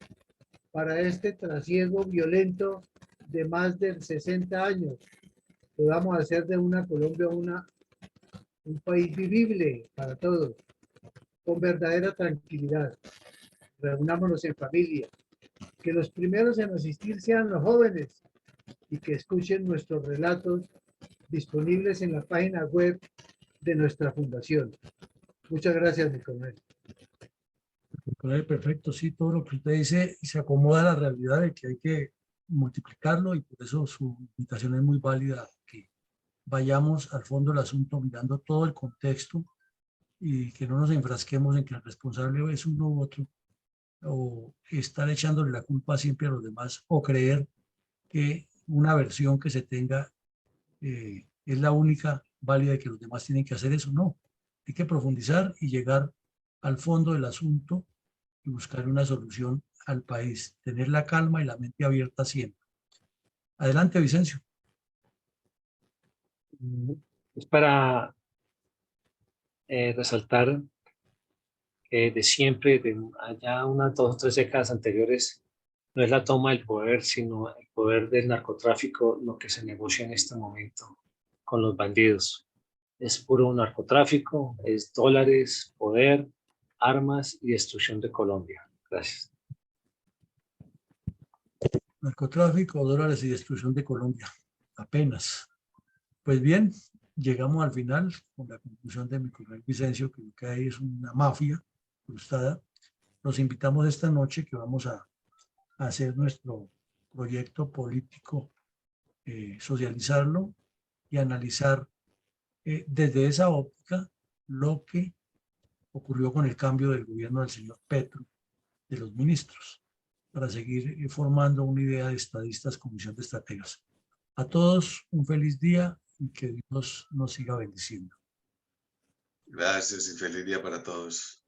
para este trasiego violento de más de 60 años. Podamos hacer de una Colombia un país vivible para todos, con verdadera tranquilidad. Reunámonos en familia, que los primeros en asistir sean los jóvenes y que escuchen nuestros relatos disponibles en la página web de nuestra fundación. Muchas gracias, mi coronel. Perfecto, sí, todo lo que usted dice se acomoda a la realidad de que hay que multiplicarlo y por eso su invitación es muy válida, que vayamos al fondo del asunto mirando todo el contexto y que no nos enfrasquemos en que el responsable es uno u otro o estar echándole la culpa siempre a los demás o creer que una versión que se tenga es la única válida y que los demás tienen que hacer eso. No, hay que profundizar y llegar al fondo del asunto y buscar una solución al país, tener la calma y la mente abierta siempre. Adelante, Vicencio. Es para resaltar que de siempre, de allá unas 2 o 3 décadas anteriores, no es la toma del poder, sino el poder del narcotráfico lo que se negocia en este momento con los bandidos. Es puro narcotráfico, es dólares, poder, armas y destrucción de Colombia. Gracias. Narcotráfico, dólares y destrucción de Colombia. Apenas. Pues bien, llegamos al final con la conclusión de mi coronel Vicencio, que lo que hay es una mafia cruzada. Los invitamos esta noche que vamos a hacer nuestro proyecto político, socializarlo y analizar desde esa óptica lo que ocurrió con el cambio del gobierno del señor Petro, de los ministros, para seguir formando una idea de estadistas, comisión de estrategas. A todos un feliz día y que Dios nos siga bendiciendo. Gracias y feliz día para todos.